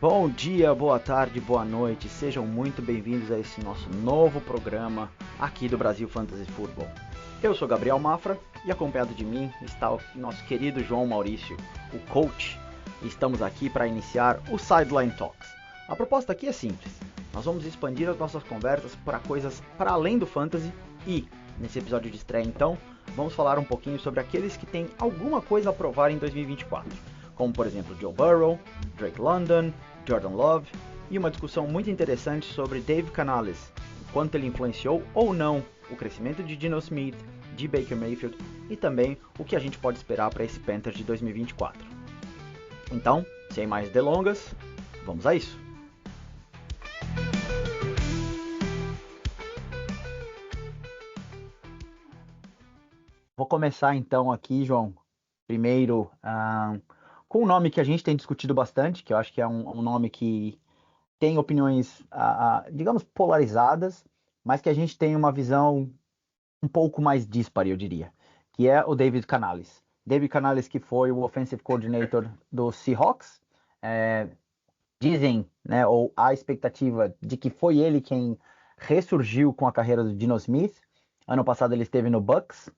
Bom dia, boa tarde, boa noite, sejam muito bem-vindos a esse nosso novo programa aqui do Brasil Fantasy Football. Eu sou Gabriel Mafra e acompanhado de mim está o nosso querido João Maurício, o coach, e estamos aqui para iniciar o Sideline Talks. A proposta aqui é simples, nós vamos expandir as nossas conversas para coisas para além do fantasy e, nesse episódio de estreia então, vamos falar um pouquinho sobre aqueles que têm alguma coisa a provar em 2024, como por exemplo Joe Burrow, Drake London, Jordan Love, e uma discussão muito interessante sobre Dave Canales, o quanto ele influenciou ou não o crescimento de Geno Smith, de Baker Mayfield e também o que a gente pode esperar para esse Panthers de 2024. Então, sem mais delongas, vamos a isso! Vou começar então aqui, João, primeiro com um nome que a gente tem discutido bastante, que eu acho que é um nome que tem opiniões, digamos, polarizadas, mas que a gente tem uma visão um pouco mais dispare, eu diria, que é o David Canales. David Canales, que foi o Offensive Coordinator do Seahawks, dizem, né, ou há expectativa de que foi ele quem ressurgiu com a carreira do Geno Smith. Ano passado ele esteve no Bucks,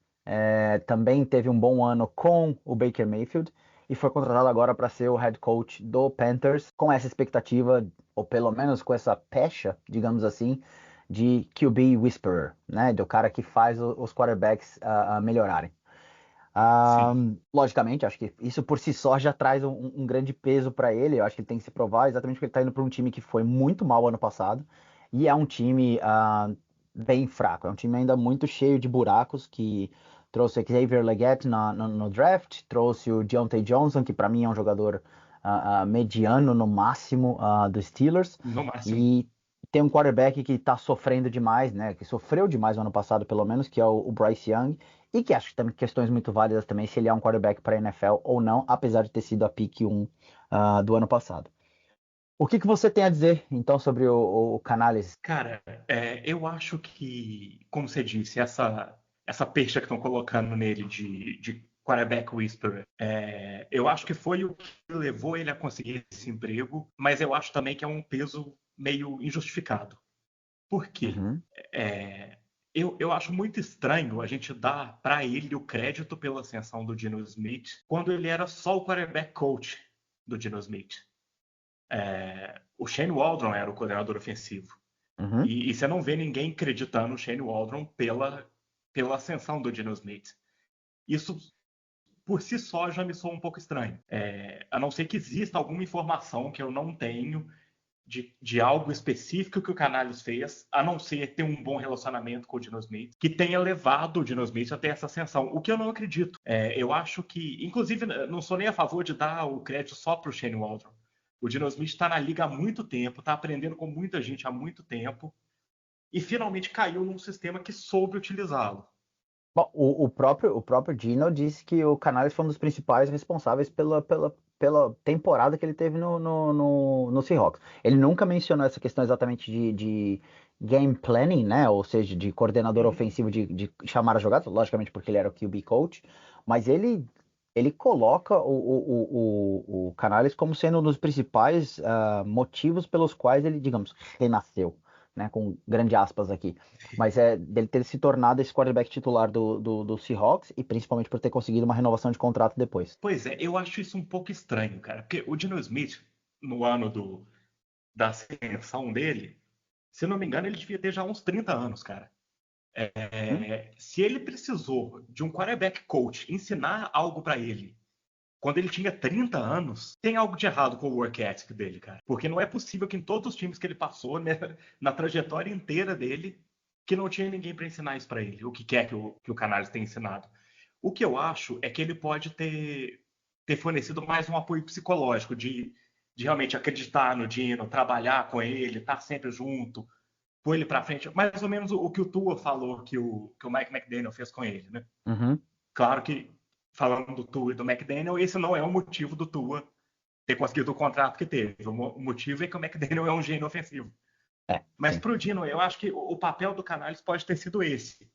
também teve um bom ano com o Baker Mayfield, e foi contratado agora para ser o head coach do Panthers, com essa expectativa, ou pelo menos com essa pecha, digamos assim, de QB Whisperer, né? Do cara que faz os quarterbacks melhorarem. Sim. Logicamente, acho que isso por si só já traz um grande peso para ele. Eu acho que ele tem que se provar exatamente porque ele está indo para um time que foi muito mal ano passado, e é um time bem fraco, é um time ainda muito cheio de buracos, que trouxe Xavier Legette no draft, trouxe o Deontay Johnson, que para mim é um jogador mediano no máximo dos Steelers, No máximo. e tem um quarterback que está sofrendo demais, né? Que sofreu demais no ano passado, pelo menos, que é o Bryce Young, e que acho que tem questões muito válidas também se ele é um quarterback para a NFL ou não, apesar de ter sido a pick 1 do ano passado. O que você tem a dizer, então, sobre o Canales? Cara, eu acho que, como você disse, essa peixe que estão colocando nele de quarterback whisperer, eu acho que foi o que levou ele a conseguir esse emprego, mas eu acho também que é um peso meio injustificado. Por quê? Uhum. É, eu acho muito estranho a gente dar para ele o crédito pela ascensão do Geno Smith quando ele era só o quarterback coach do Geno Smith. O Shane Waldron era o coordenador ofensivo. Uhum. E você não vê ninguém acreditando no Shane Waldron pela ascensão do Geno Smith. Isso, por si só, já me soa um pouco estranho. A não ser que exista alguma informação que eu não tenho de algo específico que o Canales fez, a não ser ter um bom relacionamento com o Geno Smith, que tenha levado o Geno Smith até essa ascensão, o que eu não acredito. Eu acho que, inclusive, não sou nem a favor de dar o crédito só para o Shane Waldron. O Geno Smith está na liga há muito tempo, está aprendendo com muita gente há muito tempo, e finalmente caiu num sistema que soube utilizá-lo. Bom, o próprio Gino disse que o Canales foi um dos principais responsáveis pela temporada que ele teve no Seahawks. Ele nunca mencionou essa questão exatamente de game planning, né? Ou seja, de coordenador Uhum. ofensivo de chamar a jogada, logicamente porque ele era o QB coach, mas ele coloca o Canales como sendo um dos principais motivos pelos quais ele, digamos, renasceu, né? Com grande aspas aqui, mas é dele ter se tornado esse quarterback titular do Seahawks, e principalmente por ter conseguido uma renovação de contrato depois. Pois é, eu acho isso um pouco estranho, cara, porque o Geno Smith, no ano da ascensão dele, se eu não me engano, ele devia ter já uns 30 anos, cara. Hum? Se ele precisou de um quarterback coach ensinar algo para ele quando ele tinha 30 anos, tem algo de errado com o work ethic dele, cara. Porque não é possível que em todos os times que ele passou, né, na trajetória inteira dele, que não tinha ninguém para ensinar isso para ele, o que quer que o Canales tenha ensinado. O que eu acho é que ele pode ter fornecido mais um apoio psicológico, de realmente acreditar no Dino, trabalhar com ele, estar sempre junto, pôr ele para frente. Mais ou menos o que o Tua falou que o Mike McDaniel fez com ele, né? Uhum. Claro que, falando do Tua e do McDaniel, esse não é o motivo do Tua ter conseguido o contrato que teve. O motivo é que o McDaniel é um gênio ofensivo. Mas Sim. para o Dino, eu acho que o papel do Canales pode ter sido esse,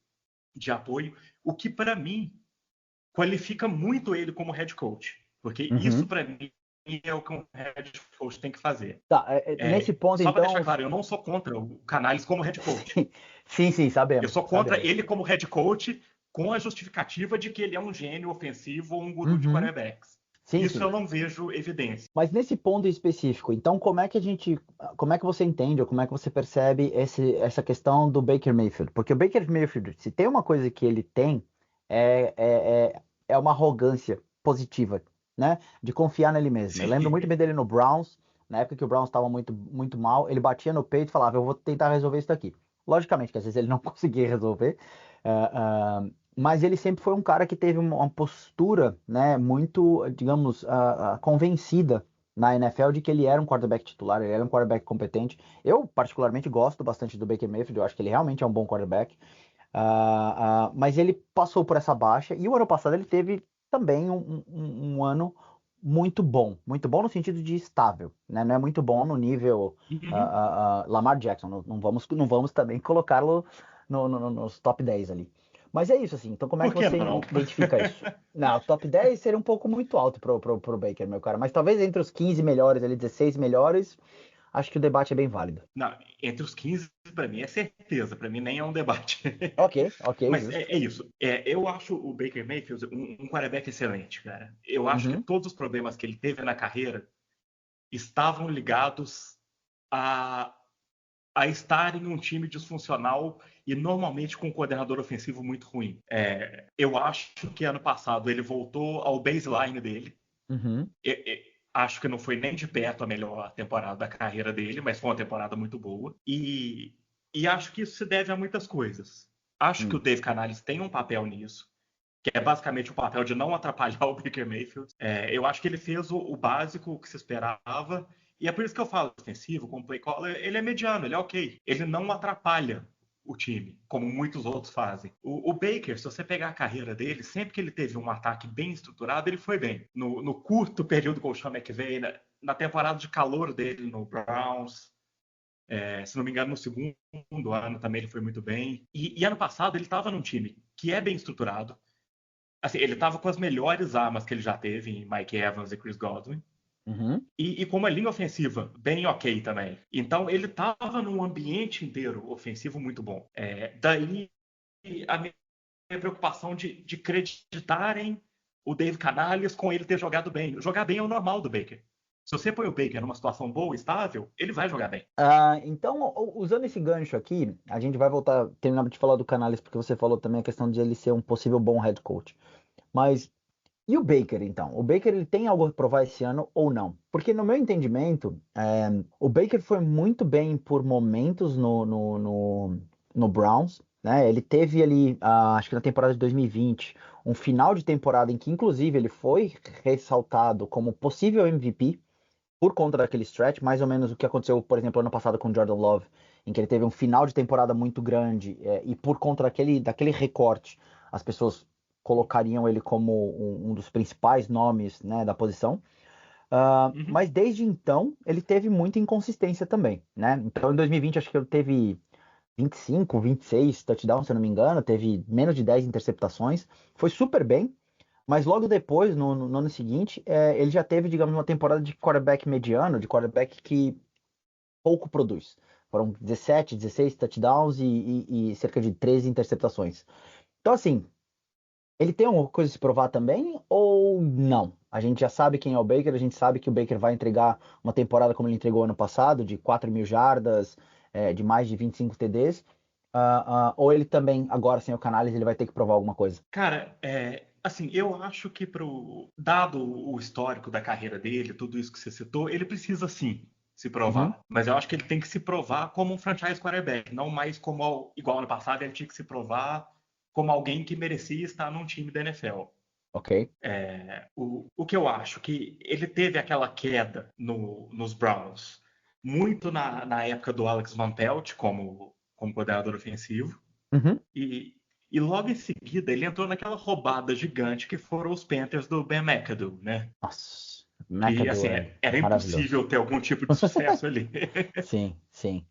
de apoio, o que para mim qualifica muito ele como head coach. Porque isso Uhum. para mim é o que um head coach tem que fazer. Tá, nesse ponto, Só para então. deixar claro, eu não sou contra o Canales como head coach. Sim, Eu sabemos. sou contra ele como head coach com a justificativa de que ele é um gênio ofensivo ou um guru de Uhum. quarterbacks. Sim, Isso sim. eu não vejo evidência. Mas nesse ponto específico, então como é que você entende ou como é que você percebe essa questão do Baker Mayfield? Porque o Baker Mayfield, se tem uma coisa que ele tem, é, é, é uma arrogância positiva, né? De confiar nele mesmo. Eu Sim. lembro muito bem dele no Browns, na época que o Browns estava muito, muito mal, ele batia no peito e falava, eu vou tentar resolver isso daqui. Logicamente que às vezes ele não conseguia resolver, mas ele sempre foi um cara que teve uma postura, né, muito, digamos, convencida na NFL de que ele era um quarterback titular, ele era um quarterback competente. Eu, particularmente, gosto bastante do Baker Mayfield, eu acho que ele realmente é um bom quarterback. Mas ele passou por essa baixa e o ano passado ele teve também um ano muito bom no sentido de estável, né? Não é muito bom no nível Uhum. Lamar Jackson, não vamos também colocá-lo nos top 10 ali. Mas é isso, assim, então como é Por que que você não? identifica isso? Não, top 10 seria um pouco muito alto pro Baker, meu cara, mas talvez entre os 15 melhores, ali, 16 melhores, acho que o debate é bem válido. Não, entre os 15, para mim, é certeza. Para mim, nem é um debate. Ok, Mas justo. é isso. Eu acho o Baker Mayfield um quarterback excelente, cara. Eu acho que Uhum. todos os problemas que ele teve na carreira estavam ligados a, a estar em um time disfuncional e normalmente com um coordenador ofensivo muito ruim. Eu acho que ano passado ele voltou ao baseline dele. Uhum. Acho que não foi nem de perto a melhor temporada da carreira dele, mas foi uma temporada muito boa. E acho que isso se deve a muitas coisas. Acho que o Hum. Dave Canales tem um papel nisso, que é basicamente o papel de não atrapalhar o Baker Mayfield. Eu acho que ele fez o básico que se esperava, e é por isso que eu falo defensivo, como play caller, ele é mediano, ele é ok. Ele não atrapalha o time, como muitos outros fazem. O Baker, se você pegar a carreira dele, sempre que ele teve um ataque bem estruturado, ele foi bem. No curto período com o Sean McVay, na temporada de calor dele no Browns, se não me engano, no segundo ano também ele foi muito bem. E ano passado ele estava num time que é bem estruturado. Assim, ele estava com as melhores armas que ele já teve em Mike Evans e Chris Godwin. Uhum. E com uma linha ofensiva bem ok também. Então ele estava num ambiente inteiro ofensivo muito bom. Daí a minha preocupação de creditarem o Dave Canales com ele ter jogado bem. Jogar bem é o normal do Baker. Se você põe o Baker numa situação boa, estável, ele vai jogar bem. Então, usando esse gancho aqui, a gente vai voltar, terminar de falar do Canales, porque você falou também a questão de ele ser um possível bom head coach. Mas e o Baker, então? O Baker ele tem algo a provar esse ano ou não? Porque no meu entendimento, o Baker foi muito bem por momentos no Browns, né? Ele teve ali, acho que na temporada de 2020, um final de temporada em que, inclusive, ele foi ressaltado como possível MVP por conta daquele stretch, mais ou menos o que aconteceu, por exemplo, ano passado com o Jordan Love, em que ele teve um final de temporada muito grande, e por conta daquele recorte, as pessoas colocariam ele como um dos principais nomes, né, da posição. Uhum. Mas desde então, ele teve muita inconsistência também, né? Então, em 2020, acho que ele teve 25, 26 touchdowns, se eu não me engano, teve menos de 10 interceptações, foi super bem, mas logo depois, no ano seguinte, ele já teve, digamos, uma temporada de quarterback mediano, de quarterback que pouco produz. Foram 17, 16 touchdowns e cerca de 13 interceptações. Então, assim, ele tem alguma coisa a se provar também ou não? A gente já sabe quem é o Baker, a gente sabe que o Baker vai entregar uma temporada como ele entregou ano passado, de 4.000 jardas, de mais de 25 TDs. Ou ele também, agora sem o Canales, ele vai ter que provar alguma coisa? Cara, assim, eu acho que dado o histórico da carreira dele, tudo isso que você citou, ele precisa sim se Uhum, provar. Mas eu acho que ele tem que se provar como um franchise quarterback, não mais como igual ano passado ele tinha que se provar como alguém que merecia estar num time da NFL. ok. O que eu acho que ele teve aquela queda nos Browns, muito na época do Alex Van Pelt como coordenador ofensivo. Uhum. E, e logo em seguida ele entrou naquela roubada gigante que foram os Panthers do Ben McAdoo, né? Nossa, Que McAdoo assim, é era maravilhoso. impossível ter algum tipo de sucesso ali. Sim, sim.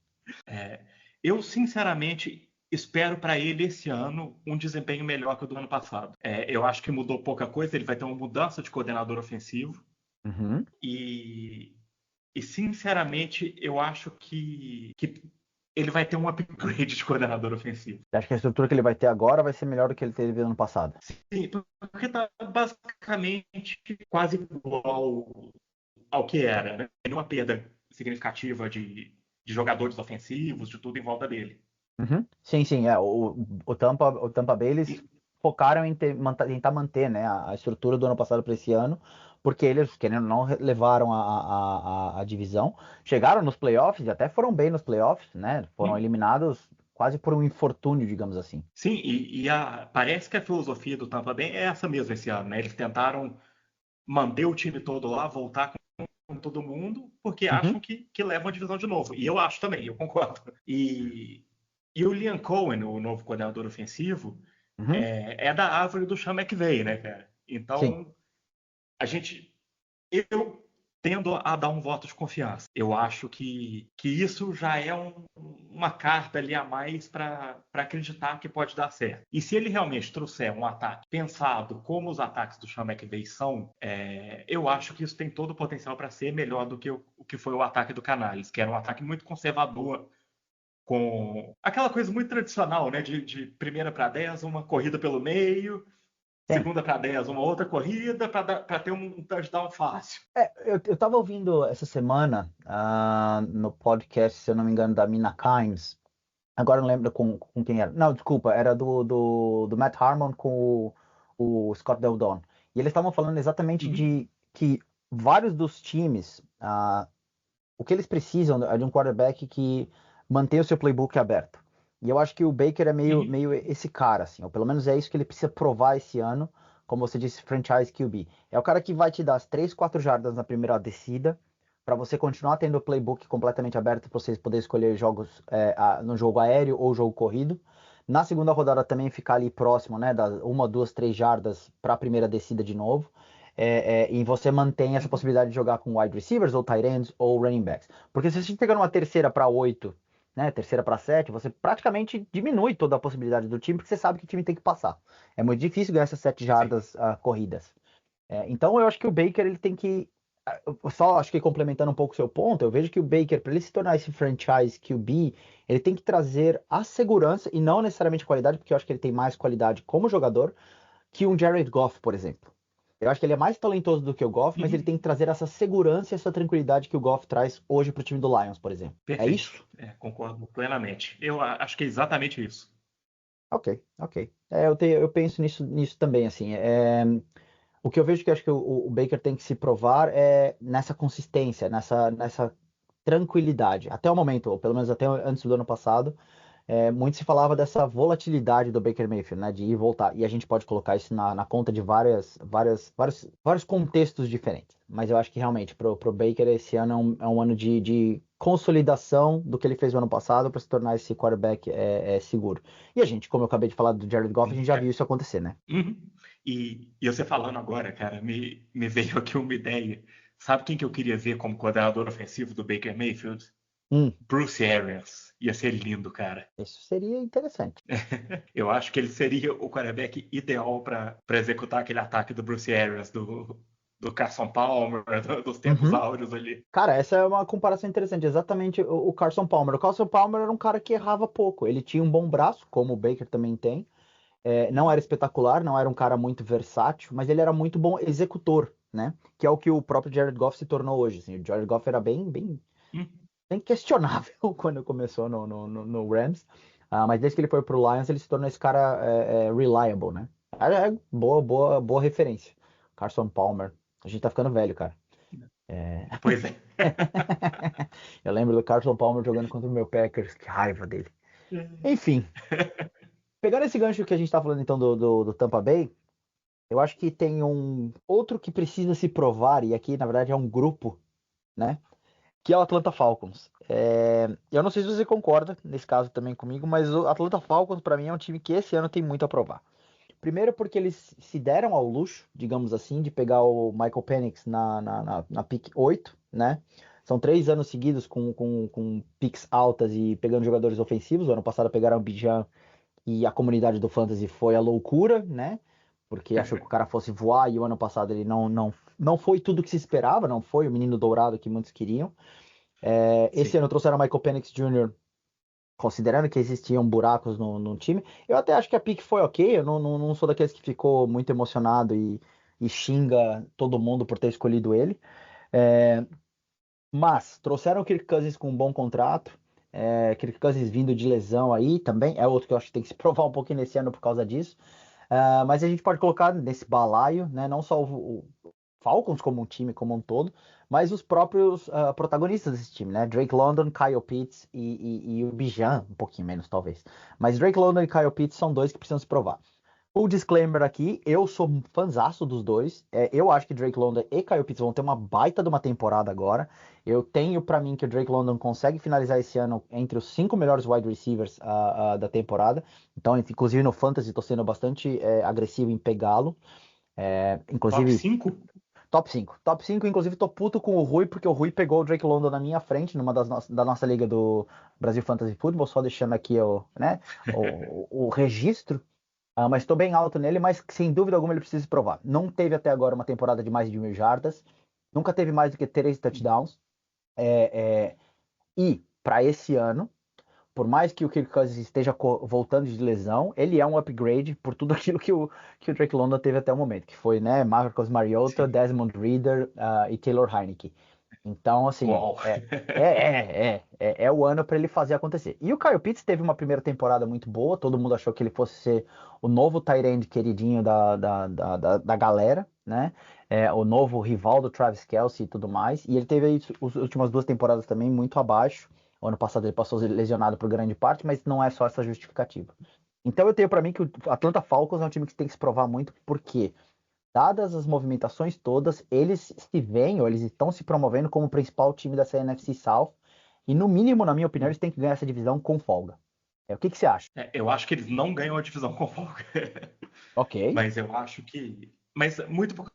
Eu sinceramente espero para ele esse ano um desempenho melhor que o do ano passado. Eu acho que mudou pouca coisa, ele vai ter uma mudança de coordenador ofensivo. Uhum. E, sinceramente, eu acho que ele vai ter um upgrade de coordenador ofensivo. Você acha que a estrutura que ele vai ter agora vai ser melhor do que ele teve ano passado? Sim, porque tá basicamente quase igual ao que era, né? Nenhuma perda significativa de jogadores ofensivos, de tudo em volta dele. Uhum. Sim, sim. O Tampa Bay, eles E, focaram em tentar manter, né, a estrutura do ano passado para esse ano, porque eles, querendo ou não, levaram a divisão. Chegaram nos playoffs e até foram bem nos playoffs, né? Foram eliminados quase por um infortúnio, digamos assim. sim, parece que a filosofia do Tampa Bay é essa mesmo esse ano, né? Eles tentaram manter o time todo lá, voltar com todo mundo, porque Uhum. acham que levam a divisão de novo. E eu acho também, eu concordo. E o Liam Cohen, o novo coordenador ofensivo, Uhum. é da árvore do Sean McVay, né, cara? Sim. Então, a gente eu tendo a dar um voto de confiança. Eu acho que isso já é uma carta ali a mais para acreditar que pode dar certo. E se ele realmente trouxer um ataque pensado como os ataques do Sean McVay são, eu acho que isso tem todo o potencial para ser melhor do que o que foi o ataque do Canales, que era um ataque muito conservador, com aquela coisa muito tradicional, né? De primeira para 10, uma corrida pelo meio, Sim. segunda para 10, uma outra corrida para ter um touchdown fácil. Eu tava ouvindo essa semana no podcast, se eu não me engano, da Mina Kimes. Agora eu não lembro com quem era. Não, desculpa, era do Matt Harmon com o Scott Del Don. E eles estavam falando exatamente Uhum, de que vários dos times, o que eles precisam é de um quarterback que mantenha o seu playbook aberto. E eu acho que o Baker é uhum. meio esse cara, assim, ou pelo menos é isso que ele precisa provar esse ano, como você disse, franchise QB. É o cara que vai te dar as 3, 4 jardas na primeira descida, para você continuar tendo o playbook completamente aberto, para vocês poderem escolher jogos no jogo aéreo ou jogo corrido. Na segunda rodada também ficar ali próximo, né, das 1, 2, 3 jardas para a primeira descida de novo e você mantém essa possibilidade de jogar com wide receivers, ou tight ends, ou running backs. Porque se você pegar numa terceira para 8, né, terceira para 7, você praticamente diminui toda a possibilidade do time, porque você sabe que o time tem que passar. É muito difícil ganhar essas 7 Sim. jardas corridas. Então eu acho que o Baker ele tem que. Só acho que complementando um pouco o seu ponto, eu vejo que o Baker, para ele se tornar esse franchise QB, ele tem que trazer a segurança e não necessariamente qualidade, porque eu acho que ele tem mais qualidade como jogador que um Jared Goff, por exemplo. Eu acho que ele é mais talentoso do que o Goff, mas ele Uhum. tem que trazer essa segurança e essa tranquilidade que o Goff traz hoje para o time do Lions, por exemplo. É Perfeito. isso? Concordo plenamente. Eu acho que é exatamente isso. Ok, ok. Eu penso nisso também, assim. O que eu vejo que eu acho que o Baker tem que se provar é nessa consistência, nessa tranquilidade. Até o momento, ou pelo menos até antes do ano passado, muito se falava dessa volatilidade do Baker Mayfield, né, de ir e voltar. E a gente pode colocar isso na conta de vários contextos diferentes. Mas eu acho que realmente, pro Baker, esse ano é um ano de consolidação do que ele fez no ano passado para se tornar esse quarterback seguro. E a gente, como eu acabei de falar do Jared Goff, a gente já viu isso acontecer, né? Uhum. E você falando agora, cara, me veio aqui uma ideia. Sabe quem que eu queria ver como coordenador ofensivo do Baker Mayfield? Hum, Bruce Arians. Ia ser lindo, cara. isso seria interessante. Eu acho que ele seria o quarterback ideal para executar aquele ataque do Bruce Arians, do Carson Palmer, dos tempos Uhum. áureos ali. Cara, essa é uma comparação interessante. Exatamente o Carson Palmer. O Carson Palmer era um cara que errava pouco. Ele tinha um bom braço, como o Baker também tem. Não era espetacular, não era um cara muito versátil, mas ele era muito bom executor, né? Que é o que o próprio Jared Goff se tornou hoje. Assim. O Jared Goff era Hum, bem questionável quando começou no Rams, mas desde que ele foi pro Lions, ele se tornou esse cara reliable, né? Boa referência. Carson Palmer. A gente tá ficando velho, cara. pois é. Eu lembro do Carson Palmer jogando contra o meu Packers, que raiva dele. Enfim, pegando esse gancho que a gente tá falando então do Tampa Bay, eu acho que tem um outro que precisa se provar, e aqui na verdade é um grupo, né? Que é o Atlanta Falcons. Eu não sei se você concorda nesse caso também comigo, mas o Atlanta Falcons para mim é um time que esse ano tem muito a provar. Primeiro porque eles se deram ao luxo, digamos assim, de pegar o Michael Penix na pick 8, né? São 3 anos seguidos com picks altas e pegando jogadores ofensivos. O ano passado pegaram o Bijan e a comunidade do Fantasy foi a loucura, né? Porque achou que o cara fosse voar e o ano passado ele não foi tudo que se esperava, não foi o menino dourado que muitos queriam. Esse Sim. ano trouxeram o Michael Penix Jr., considerando que existiam buracos no time. Eu até acho que a pick foi ok, eu não sou daqueles que ficou muito emocionado e xinga todo mundo por ter escolhido ele. É, mas trouxeram o Kirk Cousins com um bom contrato. Kirk Cousins vindo de lesão aí também. É outro que eu acho que tem que se provar um pouquinho nesse ano por causa disso. Mas a gente pode colocar nesse balaio, né, não só o Falcons como um time como um todo, mas os próprios protagonistas desse time, né? Drake London, Kyle Pitts e o Bijan, um pouquinho menos talvez. Mas Drake London e Kyle Pitts são dois que precisam se provar. O disclaimer aqui, eu sou um fãzaço dos dois. Eu acho que Drake London e Kyle Pitts vão ter uma baita de uma temporada agora. Eu tenho pra mim que o Drake London consegue finalizar esse ano entre os 5 melhores wide receivers da temporada. Então, inclusive no Fantasy, tô sendo bastante agressivo em pegá-lo. Top Inclusive, 5? top 5. Top 5, inclusive, tô puto com o Rui, porque o Rui pegou o Drake London na minha frente, numa da nossa liga do Brasil Fantasy Football, só deixando aqui o registro. Mas estou bem alto nele, mas sem dúvida alguma ele precisa se provar. Não teve até agora uma temporada de mais de 1.000 jardas, nunca teve mais do que 3 touchdowns. É, é, e para esse ano, por mais que o Kirk Cousins esteja voltando de lesão, ele é um upgrade por tudo aquilo que o Drake London teve até o momento, que foi, né, Marcus Mariota, Sim. Desmond Ridder e Taylor Heinicke. Então, assim, Uau. é o ano para ele fazer acontecer. E o Kyle Pitts teve uma primeira temporada muito boa, todo mundo achou que ele fosse ser o novo tight end queridinho da galera, né? O novo rival do Travis Kelce e tudo mais. E ele teve aí as últimas 2 temporadas também muito abaixo. O ano passado ele passou lesionado por grande parte, mas não é só essa justificativa. Então eu tenho para mim que o Atlanta Falcons é um time que tem que se provar muito, porque dadas as movimentações todas, eles se veem, ou eles estão se promovendo como o principal time dessa NFC South. E no mínimo, na minha opinião, eles têm que ganhar essa divisão com folga. O que você acha? Eu acho que eles não ganham a divisão com folga. Ok. Mas eu acho que. Mas muito por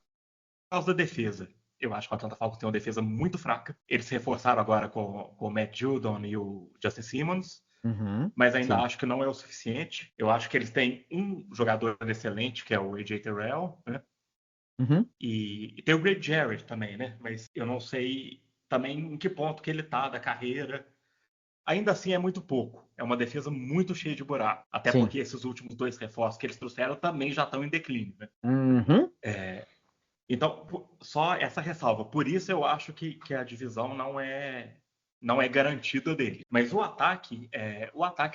causa da defesa. Eu acho que o Atlanta Falcons tem uma defesa muito fraca. Eles se reforçaram agora com o Matt Judon e o Justin Simmons, Uhum. mas ainda Sim. acho que não é o suficiente. Eu acho que eles têm um jogador excelente, que é o AJ Terrell, né? Uhum. E tem o Greg Jarrett também, né? Mas eu não sei também em que ponto que ele tá da carreira. Ainda assim é muito pouco. É uma defesa muito cheia de buraco. Até Sim. porque esses últimos 2 reforços que eles trouxeram também já estão em declínio, né? Uhum. Então, só essa ressalva. Por isso eu acho que a divisão não é garantida dele. Mas o ataque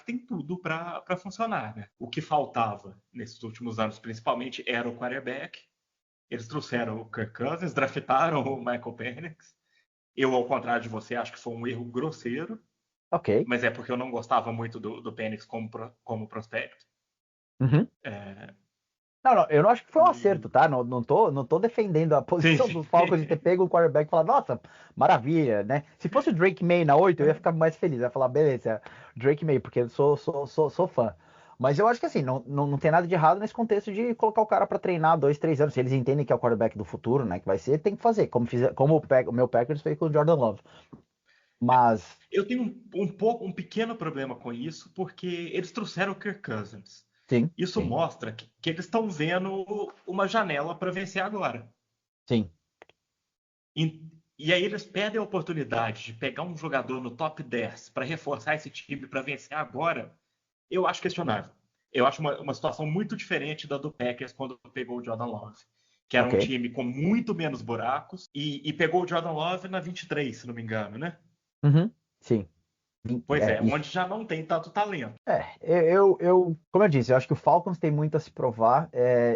tem tudo para funcionar, né? O que faltava nesses últimos anos, principalmente, era o quarterback. Eles trouxeram o Kirk Cousins, draftaram o Michael Penix. Eu, ao contrário de você, acho que foi um erro grosseiro, Ok. mas é porque eu não gostava muito do Penix como prospecto. Uhum. É, Não, não, eu não acho que foi um acerto, e... tá? Não tô defendendo a Sim, posição sim. dos Falcons de ter pego o quarterback e falar, nossa, maravilha, né? Se fosse o Drake May na 8, eu ia ficar mais feliz. Eu ia falar, beleza, Drake May, porque eu sou fã. Mas eu acho que assim, não tem nada de errado nesse contexto de colocar o cara pra treinar 2, 3 anos. Se eles entendem que é o quarterback do futuro, né? Que vai ser, tem que fazer, como o meu Packers fez com o Jordan Love. Mas, Eu tenho um pequeno problema com isso, porque eles trouxeram o Kirk Cousins. sim, Isso sim, mostra que eles estão vendo uma janela para vencer agora. sim. E aí eles perdem a oportunidade de pegar um jogador no top 10 para reforçar esse time para vencer agora. Eu acho questionável. Eu acho uma situação muito diferente da do Packers quando pegou o Jordan Love, que era Ok. um time com muito menos buracos e pegou o Jordan Love na 23, se não me engano, né? Uhum, sim. Pois é, Isso. onde já não tem tanto talento. Como eu disse, eu acho que o Falcons tem muito a se provar.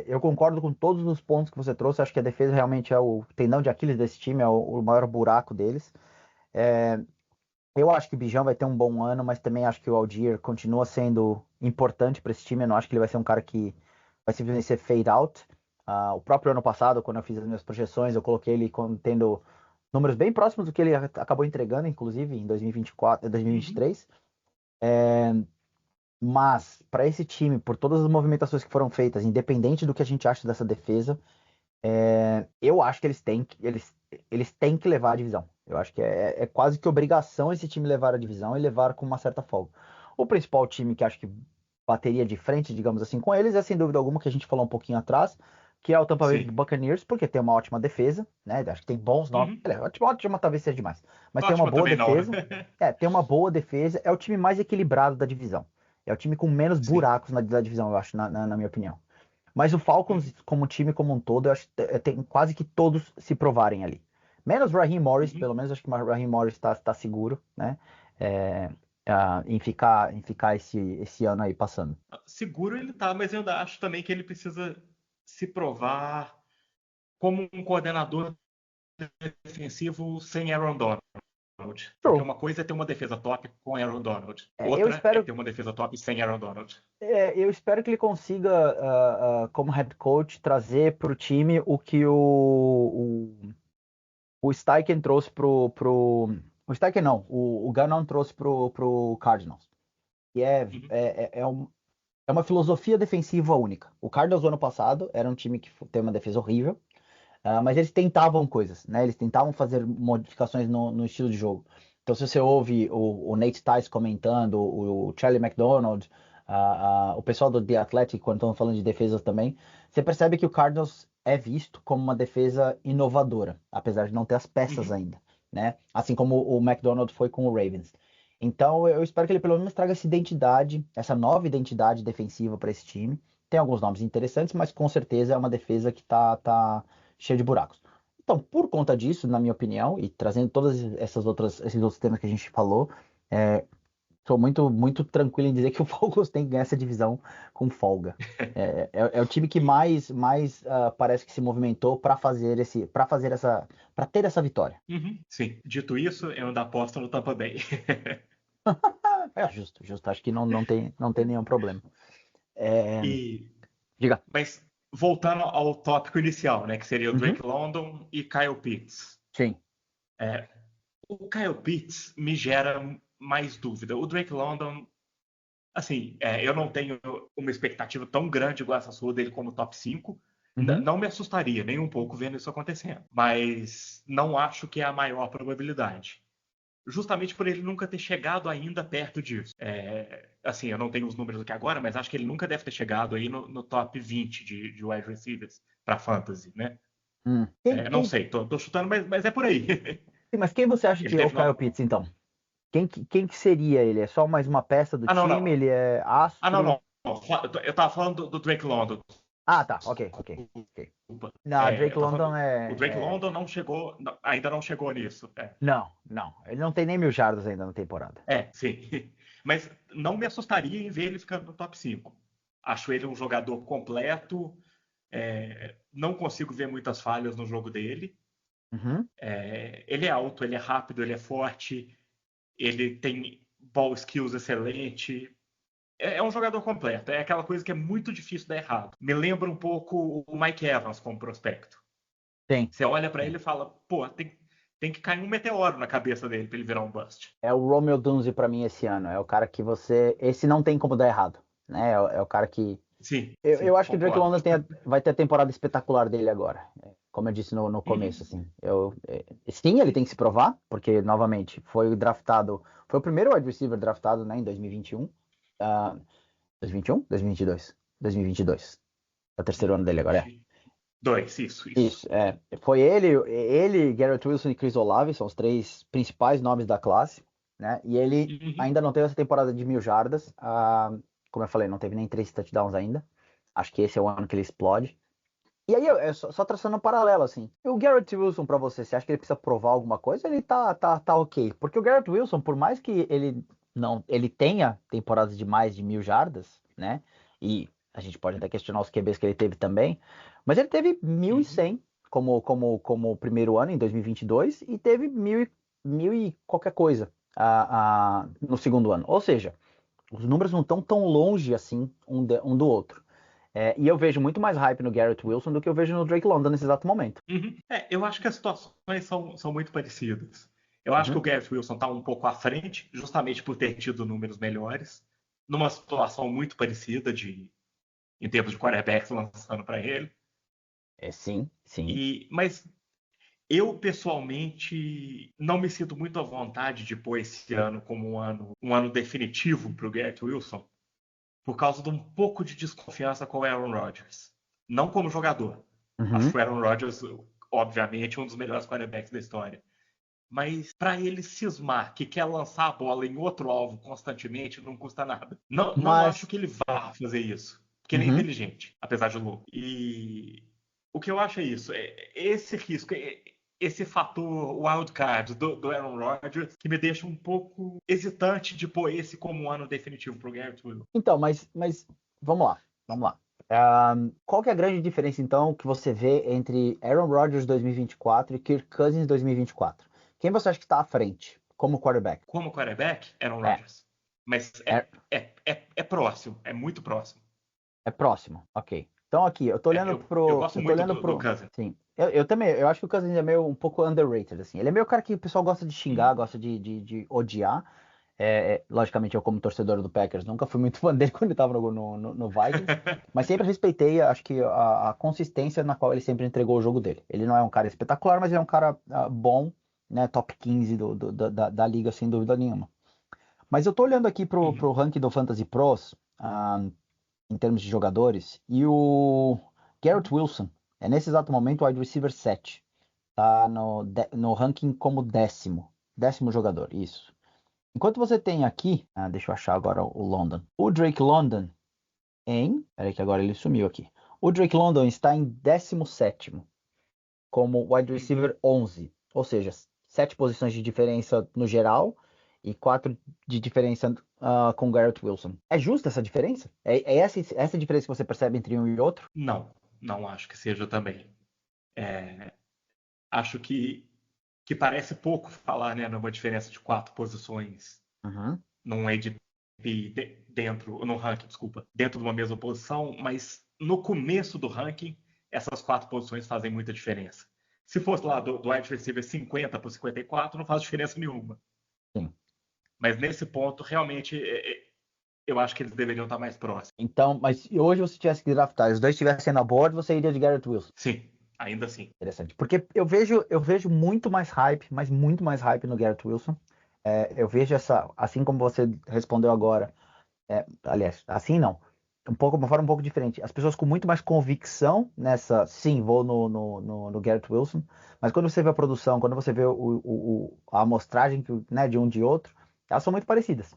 Eu concordo com todos os pontos que você trouxe. Acho que a defesa realmente é o tendão de Aquiles desse time, é o maior buraco deles. É, eu acho que o Bijan vai ter um bom ano, mas também acho que o Algier continua sendo importante para esse time. Eu não acho que ele vai ser um cara que vai simplesmente ser fade out. O próprio ano passado, quando eu fiz as minhas projeções, eu coloquei ele tendo números bem próximos do que ele acabou entregando, inclusive em 2024, Uhum. 2023. Mas, para esse time, por todas as movimentações que foram feitas, independente do que a gente acha dessa defesa, eu acho que eles têm que levar a divisão. Eu acho que é quase que obrigação esse time levar a divisão e levar com uma certa folga. O principal time que acho que bateria de frente, digamos assim, com eles é sem dúvida alguma que a gente falou um pouquinho atrás, que é o Tampa Bay Sim. Buccaneers, porque tem uma ótima defesa, né? Acho que tem bons nomes. Uhum. Ótima talvez seja demais. Mas tem uma Ótima boa também não, né? defesa. Tem uma boa defesa. É o time mais equilibrado da divisão. É o time com menos Sim. buracos da divisão, eu acho, na minha opinião. Mas o Falcons, Uhum. como time como um todo, eu acho que tem quase que todos se provarem ali. Menos Raheem Morris, Uhum. pelo menos acho que o Raheem Morris está seguro, né? É, em ficar esse ano aí passando. Seguro ele tá, mas eu ainda acho também que ele precisa se provar como um coordenador defensivo sem Aaron Donald. Porque True. uma coisa é ter uma defesa top com Aaron Donald. Eu Outra é espero, ter uma defesa top sem Aaron Donald. eu espero que ele consiga, como head coach, trazer para o time o que o Steichen trouxe o Steichen não, o Gannon trouxe pro Cardinals. Que Uhum. é uma filosofia defensiva única. O Cardinals, ano passado, era um time que tem uma defesa horrível, mas eles tentavam coisas, né? Eles tentavam fazer modificações no estilo de jogo. Então, se você ouve o Nate Tice comentando, o Charlie McDonald, o pessoal do The Athletic, quando estão falando de defesa também, você percebe que o Cardinals é visto como uma defesa inovadora, apesar de não ter as peças Uhum. ainda, né? Assim como o McDonald foi com o Ravens. Então, eu espero que ele pelo menos traga essa identidade, essa nova identidade defensiva para esse time. Tem alguns nomes interessantes, mas com certeza é uma defesa que tá cheia de buracos. Então, por conta disso, na minha opinião, e trazendo todos esses outros temas que a gente falou, estou muito, muito tranquilo em dizer que o Falcons tem que ganhar essa divisão com folga. É o time que E- mais parece que se movimentou para ter essa vitória. uhum. Sim. Dito isso, eu ainda aposto no Tampa Bay. Justo, justo. Acho que não tem nenhum problema. É, E, diga. mas voltando ao tópico inicial, né, que seria o Uhum, Drake London e Kyle Pitts. sim. É, o Kyle Pitts me gera mais dúvida. O Drake London, assim, eu não tenho uma expectativa tão grande igual essa sua dele como top 5. Uhum, Não me assustaria nem um pouco vendo isso acontecendo. Mas não acho que é a maior probabilidade. Justamente por ele nunca ter chegado ainda perto disso. Assim, eu não tenho os números aqui agora, mas acho que ele nunca deve ter chegado aí no top 20 de wide receivers para fantasy, né? hum. Quem, Não quem, sei, tô chutando, mas é por aí. mas quem você acha Ele que é o teve Kyle no... Pitts, então? Quem que seria ele? É só mais uma peça do Ah, não, time? não. Ele é Ah, não, astro? não. Eu tava falando do Drake London. Ah, tá. Ok, ok. Ok. Desculpa. Não, Eu Drake tava London falando... O Drake London não chegou, ainda não chegou nisso. Não, não. Ele não tem nem 1.000 jardas ainda na temporada. Sim. Mas não me assustaria em ver ele ficando no top 5. Acho ele um jogador completo. Não consigo ver muitas falhas no jogo dele. Uhum. Ele é alto, ele é rápido, ele é forte, ele tem ball skills excelente. É um jogador completo. É aquela coisa que é muito difícil dar errado. Me lembra um pouco o Mike Evans como prospecto. Tem. Você olha para Tem. ele e fala, pô, tem que cair um meteoro na cabeça dele para ele virar um bust. É o Romeo Dunze pra mim esse ano. É o cara que você. Esse não tem como dar errado. Né? É o cara que. Sim, Eu sim, acho que o Drake concordo. London vai ter a temporada espetacular dele agora. Como eu disse no começo, Uhum, assim. Sim, ele tem que se provar, porque, novamente, foi o draftado. Foi o primeiro wide receiver draftado, né, em 2021. 2021? 2022? 2022. É o terceiro ano dele agora. 22, isso. Isso, foi ele, Garrett Wilson e Chris Olave, são os três principais nomes da classe, né? E ele Uhum, ainda não teve essa temporada de 1.000 jardas, como eu falei, não teve nem 3 touchdowns ainda. Acho que esse é o ano que ele explode. E aí, só traçando um paralelo, assim. E o Garrett Wilson, pra você acha que ele precisa provar alguma coisa? Ele tá ok. Porque o Garrett Wilson, por mais que ele tenha temporadas de mais de 1.000 jardas, né? E a gente pode até questionar os QBs que ele teve também, mas ele teve mil e uhum, cem como primeiro ano, em 2022, e teve mil e qualquer coisa no segundo ano. Ou seja, os números não estão tão longe assim um do outro. E eu vejo muito mais hype no Garrett Wilson do que eu vejo no Drake London nesse exato momento. uhum. Eu acho que as situações são muito parecidas. Eu acho que o Uhum. Garrett Wilson está um pouco à frente, justamente por ter tido números melhores, numa situação muito parecida em termos de quarterbacks lançando para ele. Sim, sim. Mas eu, pessoalmente, não me sinto muito à vontade de pôr esse ano como um ano definitivo para o Garrett Wilson, por causa de um pouco de desconfiança com o Aaron Rodgers. Não como jogador, Acho Uhum. que o Aaron Rodgers, obviamente, é um dos melhores quarterbacks da história. Mas para ele cismar que quer lançar a bola em outro alvo constantemente, não custa nada. Não acho Mas. que ele vá fazer isso. Porque ele é Uhum. inteligente, apesar de louco. E o que eu acho é isso. Esse risco, esse fator wildcard do Aaron Rodgers que me deixa um pouco hesitante de pôr esse como um ano definitivo pro Garrett Wilson. Então, mas vamos lá, vamos lá. Qual que é a grande diferença, então, que você vê entre Aaron Rodgers 2024 e Kirk Cousins 2024? Quem você acha que está à frente como quarterback? Como quarterback, Aaron É, Rodgers. Mas é, é próximo, é muito próximo. é próximo, ok. Então aqui, Eu gosto eu tô muito olhando do pro, Cousins. sim, eu também, eu acho que o Cousins é meio um pouco underrated, assim. Ele é meio cara que o pessoal gosta de xingar, Uhum. gosta de odiar. Logicamente, eu como torcedor do Packers nunca fui muito fã dele quando ele estava no Vikings, mas sempre respeitei, acho que a consistência na qual ele sempre entregou o jogo dele. Ele não é um cara espetacular, mas ele é um cara bom, né, top 15 da liga, sem dúvida nenhuma. Mas eu tô olhando aqui pro Uhum. ranking do Fantasy Pros, em termos de jogadores, e o Garrett Wilson é nesse exato momento o wide receiver 7. Tá no ranking como décimo jogador, isso. Enquanto você tem aqui, deixa eu achar agora o London. O Drake London peraí que agora ele sumiu aqui. O Drake London está em 17º, como wide Uhum. receiver 11. Ou seja, 7 posições de diferença no geral e 4 de diferença com o Garrett Wilson. É justa essa diferença? É essa diferença que você percebe entre um e outro? Não, não acho que seja também. Acho que parece pouco falar, né, numa diferença de 4 posições Uhum. num ADP dentro, no ranking, desculpa, dentro de uma mesma posição, mas no começo do ranking, essas 4 posições fazem muita diferença. Se fosse lá do wide receiver 50 para 54, não faz diferença nenhuma. Sim. Mas nesse ponto, realmente, eu acho que eles deveriam estar mais próximos. Então, mas se hoje você tivesse que draftar e os dois estivessem na board, você iria de Garrett Wilson. Sim, ainda assim. Interessante. Porque eu vejo muito mais hype, mas muito mais hype no Garrett Wilson. Eu vejo assim como você respondeu agora, aliás, assim não, uma forma um pouco diferente. As pessoas com muito mais convicção sim, vou no Garrett Wilson, mas quando você vê a produção, quando você vê a amostragem né, de um de outro, elas são muito parecidas.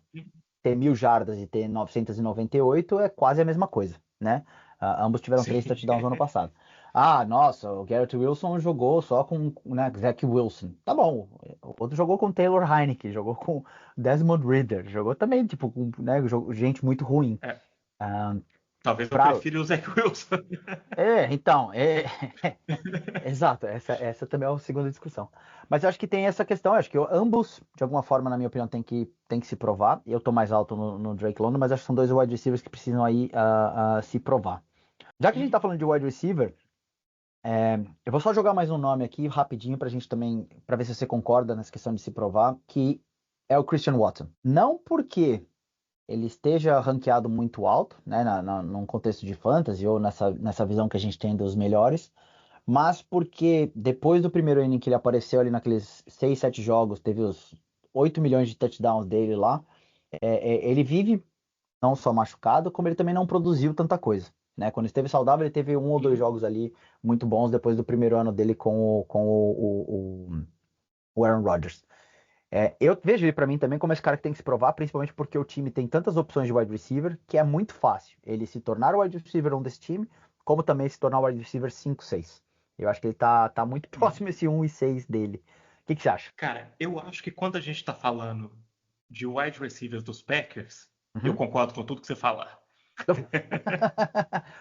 Ter 1.000 jardas e ter 998 é quase a mesma coisa, né? Ambos tiveram Sim. 3 touchdowns no ano passado. Ah, nossa, o Garrett Wilson jogou só com, né, Zach Wilson. Tá bom. O outro jogou com Taylor Heinicke, jogou com Desmond Ridder, jogou também, tipo, com, né, gente muito ruim. É, Ah, talvez eu pra... prefira o Zach Wilson. Então, exato, essa também é a segunda discussão. Mas eu acho que tem essa questão, eu acho que ambos, de alguma forma, na minha opinião, tem que se provar. Eu tô mais alto no Drake London, mas acho que são dois wide receivers que precisam aí se provar. Já que a gente tá falando de wide receiver, eu vou só jogar mais um nome aqui rapidinho pra gente também, pra ver se você concorda nessa questão de se provar, que é o Christian Watson. Não porque ele esteja ranqueado muito alto, né, num contexto de fantasy ou nessa visão que a gente tem dos melhores, mas porque depois do primeiro inning que ele apareceu ali naqueles 6, 7 jogos, teve os 8 milhões de touchdowns dele lá, ele vive não só machucado, como ele também não produziu tanta coisa. Né? Quando esteve saudável, ele teve 1 ou 2 jogos ali muito bons depois do primeiro ano dele com o Aaron Rodgers. Eu vejo ele para mim também como esse cara que tem que se provar, principalmente porque o time tem tantas opções de wide receiver que é muito fácil ele se tornar o wide receiver 1 desse time, como também se tornar o wide receiver 5, 6. Eu acho que ele tá muito próximo esse 1 e 6 dele. O que você acha? Cara, eu acho que quando a gente está falando de wide receivers dos Packers, eu Uhum. concordo com tudo que você falar.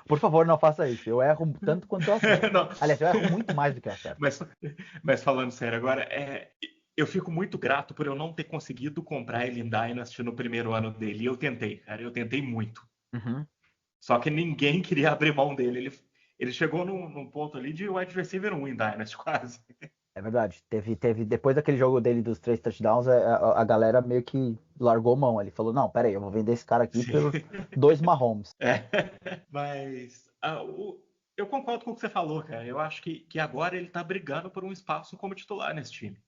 Por favor, não faça isso. Eu erro tanto quanto eu acerto. Não, Aliás, eu erro muito mais do que eu acerto. mas, mas falando sério agora, eu fico muito grato por eu não ter conseguido comprar ele em Dynasty no primeiro ano dele. E eu tentei, cara, eu tentei muito. Uhum. Só que ninguém queria abrir mão dele. Ele chegou num ponto ali de wide receiver 1 em Dynasty, quase. É verdade. Depois daquele jogo dele dos 3 touchdowns, a galera meio que largou mão. Ele falou: Não, peraí, eu vou vender esse cara aqui Sim. pelos 2 Mahomes. É. Mas eu concordo com o que você falou, cara. Eu acho que agora ele tá brigando por um espaço como titular nesse time.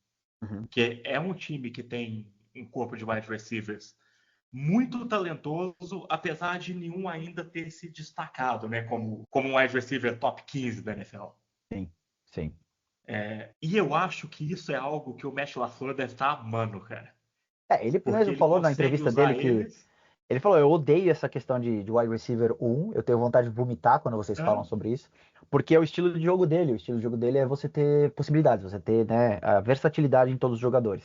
Uhum. Que é um time que tem um corpo de wide receivers muito talentoso, apesar de nenhum ainda ter se destacado, né, como um wide receiver top 15 da NFL. Sim, sim. E eu acho que isso é algo que o Matt LaFleur deve estar amando, cara. Ele Porque mesmo ele falou na consegue entrevista dele usar que eles. ele falou, eu odeio essa questão de wide receiver 1, eu tenho vontade de vomitar quando vocês falam Hã? sobre isso, porque é o estilo de jogo dele, o estilo de jogo dele é você ter possibilidades, você ter, né, a versatilidade em todos os jogadores.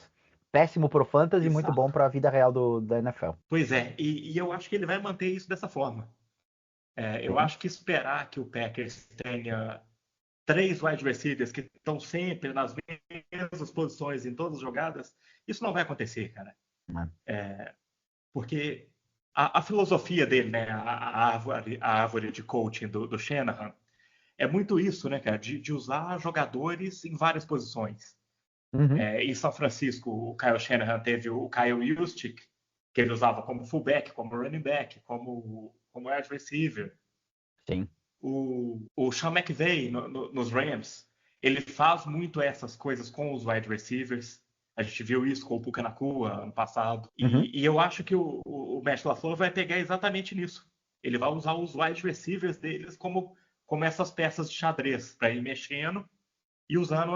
Péssimo pro fantasy, muito bom Exato. para a vida real da NFL. Pois é, e eu acho que ele vai manter isso dessa forma. Eu Sim. acho que esperar que o Packers tenha três wide receivers que estão sempre nas mesmas posições em todas as jogadas, isso não vai acontecer, cara. Né? Porque a filosofia dele, né, a árvore de coaching do Shanahan, é muito isso, né, cara, de usar jogadores em várias posições. Uhum. Em São Francisco, o Kyle Shanahan teve o Kyle Juszczyk, que ele usava como fullback, como running back, como wide receiver. Sim. O Sean McVay nos Rams, ele faz muito essas coisas com os wide receivers. A gente viu isso com o Puka Nacua ano passado. Uhum. E eu acho que o Matt LaFleur vai pegar exatamente nisso. Ele vai usar os wide receivers deles como essas peças de xadrez para ir mexendo e usando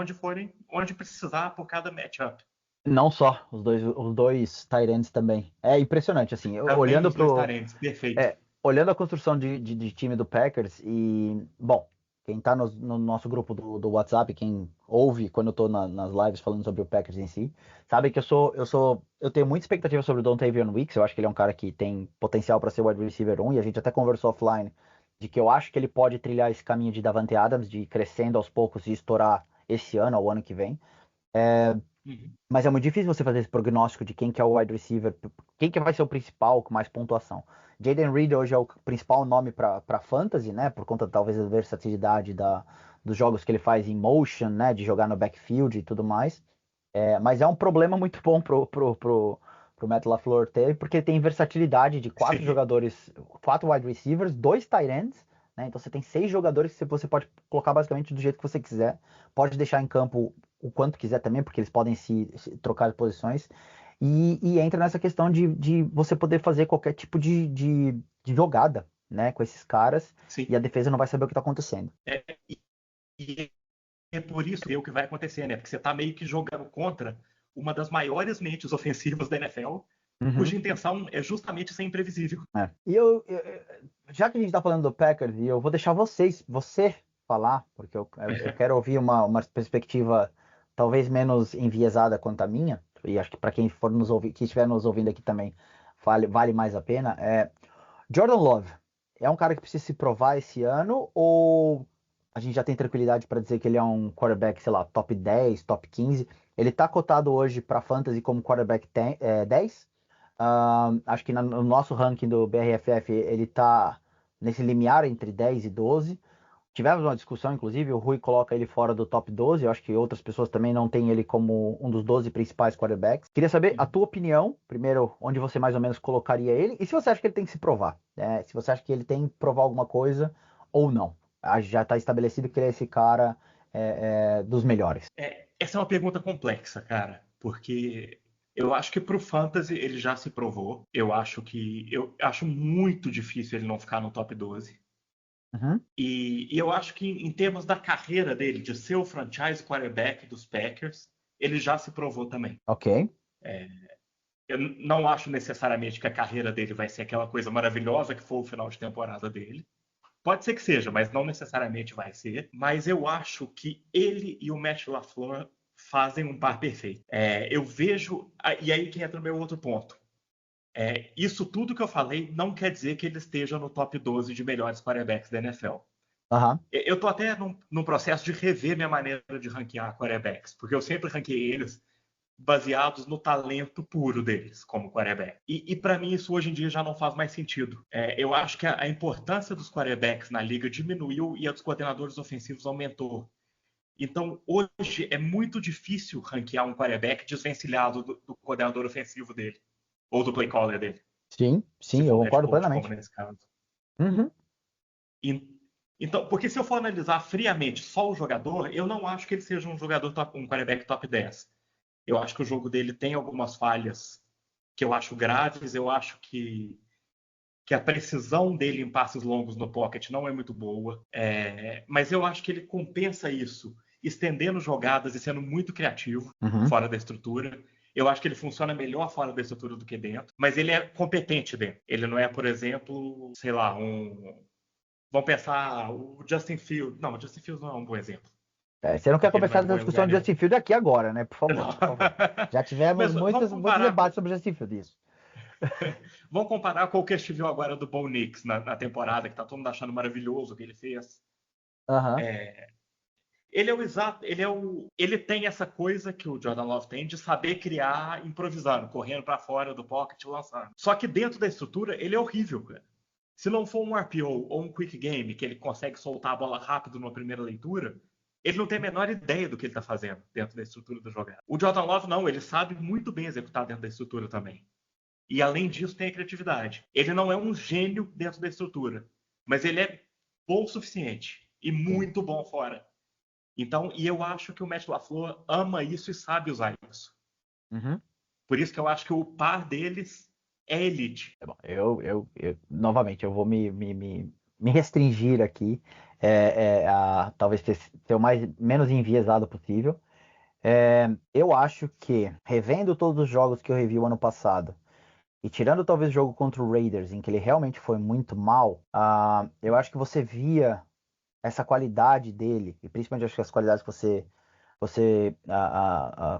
onde precisar por cada matchup. Não só, os dois tight ends também. É impressionante, assim, Também os dois tarentes, perfeito. olhando a construção de time do Packers e, bom, quem tá no nosso grupo do WhatsApp, quem ouve quando eu tô nas lives falando sobre o Packers em si, sabe que eu tenho muita expectativa sobre o Dontavian Wicks, eu acho que ele é um cara que tem potencial para ser wide receiver 1, e a gente até conversou offline de que eu acho que ele pode trilhar esse caminho de Davante Adams, de ir crescendo aos poucos e estourar esse ano ou ano que vem. Uhum. Mas é muito difícil você fazer esse prognóstico de quem que é o wide receiver, quem que vai ser o principal com mais pontuação. Jaden Reed hoje é o principal nome para fantasy, né? Por conta talvez da versatilidade dos jogos que ele faz em motion, né? De jogar no backfield e tudo mais. Mas é um problema muito bom pro Matt LaFleur ter, porque tem versatilidade de quatro Sim, jogadores, quatro wide receivers, dois tight ends, né? Então você tem seis jogadores que você pode colocar basicamente do jeito que você quiser. Pode deixar em campo o quanto quiser também, porque eles podem se trocar de posições. E entra nessa questão de você poder fazer qualquer tipo de jogada, né? Com esses caras, e sim. a defesa não vai saber o que está acontecendo. E é por isso que é o que vai acontecer, né? Porque você está meio que jogando contra uma das maiores mentes ofensivas da NFL, Uhum. cuja intenção é justamente ser imprevisível. E já que a gente está falando do Packers, e eu vou deixar você falar, porque eu quero ouvir uma perspectiva talvez menos enviesada quanto a minha, e acho que para quem for nos ouvir, que estiver nos ouvindo aqui também, vale mais a pena. Jordan Love é um cara que precisa se provar esse ano, ou a gente já tem tranquilidade para dizer que ele é um quarterback, sei lá, top 10, top 15? Ele está cotado hoje para fantasy como quarterback 10. Acho que no nosso ranking do BRFF ele está nesse limiar entre 10 e 12. Tivemos uma discussão, inclusive, o Rui coloca ele fora do top 12. Eu acho que outras pessoas também não têm ele como um dos 12 principais quarterbacks. Queria saber a tua opinião, primeiro, onde você mais ou menos colocaria ele, e se você acha que ele tem que se provar, né? Se você acha que ele tem que provar alguma coisa ou não. Já está estabelecido que ele é esse cara dos melhores. Essa é uma pergunta complexa, cara, porque eu acho que para o Fantasy ele já se provou. Eu acho muito difícil ele não ficar no top 12. Uhum. E eu acho que em termos da carreira dele, de ser o franchise quarterback dos Packers, ele já se provou também. Ok. Eu não acho necessariamente que a carreira dele vai ser aquela coisa maravilhosa que foi o final de temporada dele. Pode ser que seja, mas não necessariamente vai ser. Mas eu acho que ele e o Matt LaFleur fazem um par perfeito. Eu vejo. E aí que entra o meu outro ponto. Isso tudo que eu falei não quer dizer que ele esteja no top 12 de melhores quarterbacks da NFL. Aham. Eu estou até num processo de rever minha maneira de ranquear quarterbacks, porque eu sempre ranqueei eles baseados no talento puro deles como quarterback. E para mim isso hoje em dia já não faz mais sentido. Eu acho que a importância dos quarterbacks na liga diminuiu e a dos coordenadores ofensivos aumentou. Então hoje é muito difícil ranquear um quarterback desvencilhado do coordenador ofensivo dele ou do play caller dele, Sim, se sim, eu for head concordo coach, como plenamente. nesse caso. Uhum. Então, porque se eu for analisar friamente só o jogador, eu não acho que ele seja um quarterback top 10. Eu acho que o jogo dele tem algumas falhas que eu acho graves. Eu acho que que a precisão dele em passes longos no pocket não é muito boa, mas eu acho que ele compensa isso estendendo jogadas e sendo muito criativo fora da estrutura. Eu acho que ele funciona melhor fora da estrutura do que dentro, mas ele é competente dentro. Ele não é, por exemplo, sei lá, vamos pensar o Justin Fields. Não, o Justin Fields não é um bom exemplo. Você não quer Porque ele não começar é essa bom em discussão lugar de nenhum. Justin Fields aqui agora, né? Por favor, Não. por favor. Já tivemos Mas muitos debates sobre Justin Fields, isso. Vamos comparar com o que a gente viu agora do Bo Nix na temporada, que tá todo mundo achando maravilhoso o que ele fez. Ele é o exato, ele tem essa coisa que o Jordan Love tem de saber criar improvisando, correndo para fora do pocket e lançando. Só que dentro da estrutura ele é horrível, cara. Se não for um RPO ou um quick game que ele consegue soltar a bola rápido numa primeira leitura, ele não tem a menor ideia do que ele está fazendo dentro da estrutura do jogada. O Jordan Love não, ele sabe muito bem executar dentro da estrutura também. E além disso tem a criatividade. Ele não é um gênio dentro da estrutura, mas ele é bom o suficiente e muito bom fora. Então, e eu acho que o Matt LaFleur ama isso e sabe usar isso. Por isso que eu acho que o par deles é elite. Bom, novamente, eu vou me restringir aqui a talvez ser o menos enviesado possível. Eu acho que, revendo todos os jogos que eu revi o ano passado, e tirando talvez o jogo contra o Raiders, em que ele realmente foi muito mal, eu acho que você via essa qualidade dele, e principalmente acho que as qualidades que você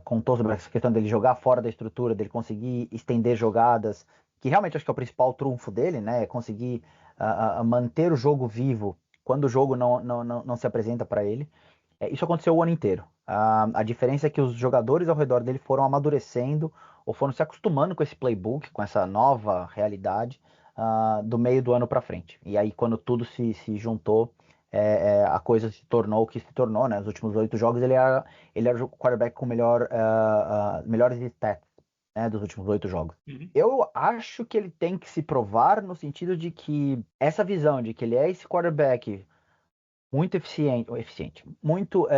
contou sobre essa questão dele jogar fora da estrutura, dele conseguir estender jogadas, que realmente acho que é o principal trunfo dele, né? É conseguir manter o jogo vivo quando o jogo não se apresenta para ele. Isso aconteceu o ano inteiro. A diferença é que os jogadores ao redor dele foram amadurecendo ou foram se acostumando com esse playbook, com essa nova realidade do meio do ano para frente. E aí, quando tudo se juntou, a coisa se tornou o que se tornou, né? Nos últimos 8 jogos ele era o quarterback com melhores stats, né, dos últimos 8 jogos. Eu acho que ele tem que se provar no sentido de que essa visão de que ele é esse quarterback muito eficiente, muito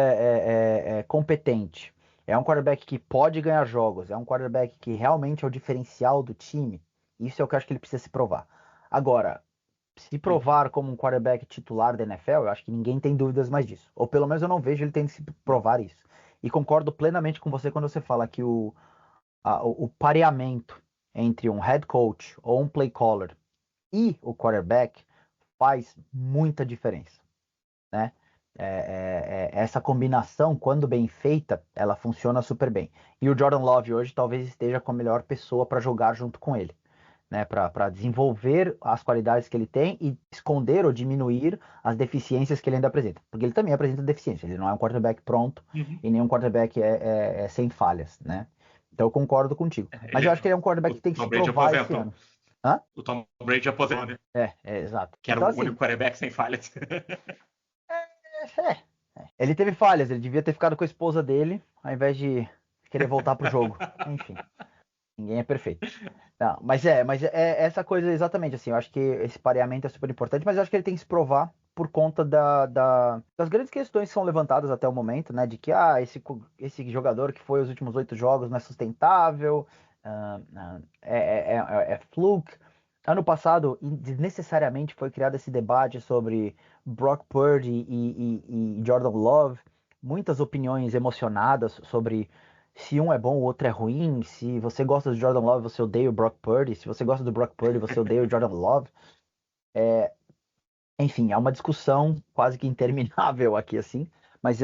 competente, é um quarterback que pode ganhar jogos, é um quarterback que realmente é o diferencial do time, isso é o que eu acho que ele precisa se provar. Agora, se provar como um quarterback titular da NFL, eu acho que ninguém tem dúvidas mais disso. Ou pelo menos eu não vejo ele tendo que se provar isso. E concordo plenamente com você quando você fala que o pareamento entre um head coach ou um play caller e o quarterback faz muita diferença, né? Essa combinação, quando bem feita, ela funciona super bem. E o Jordan Love hoje talvez esteja com a melhor pessoa para jogar junto com ele, né, para desenvolver as qualidades que ele tem e esconder ou diminuir as deficiências que ele ainda apresenta. Porque ele também apresenta deficiências, ele não é um quarterback pronto e nenhum quarterback é sem falhas, né? Então eu concordo contigo. Mas eu acho que ele é um quarterback que tem que se provar esse ano. Hã? O Tom Brady aposentou, né? Exato. Que era então, o único quarterback sem falhas. Ele teve falhas, ele devia ter ficado com a esposa dele, ao invés de querer voltar pro jogo. Enfim. Ninguém é perfeito. Não, mas essa coisa exatamente assim. Eu acho que esse pareamento é super importante, mas eu acho que ele tem que se provar por conta das grandes questões que são levantadas até o momento, né? De que esse jogador que foi os últimos 8 jogos não é sustentável, é fluke. Ano passado, desnecessariamente, foi criado esse debate sobre Brock Purdy e Jordan Love. Muitas opiniões emocionadas sobre se um é bom, o outro é ruim. Se você gosta do Jordan Love, você odeia o Brock Purdy. Se você gosta do Brock Purdy, você odeia o Jordan Love. Enfim, é uma discussão quase que interminável aqui, assim. Mas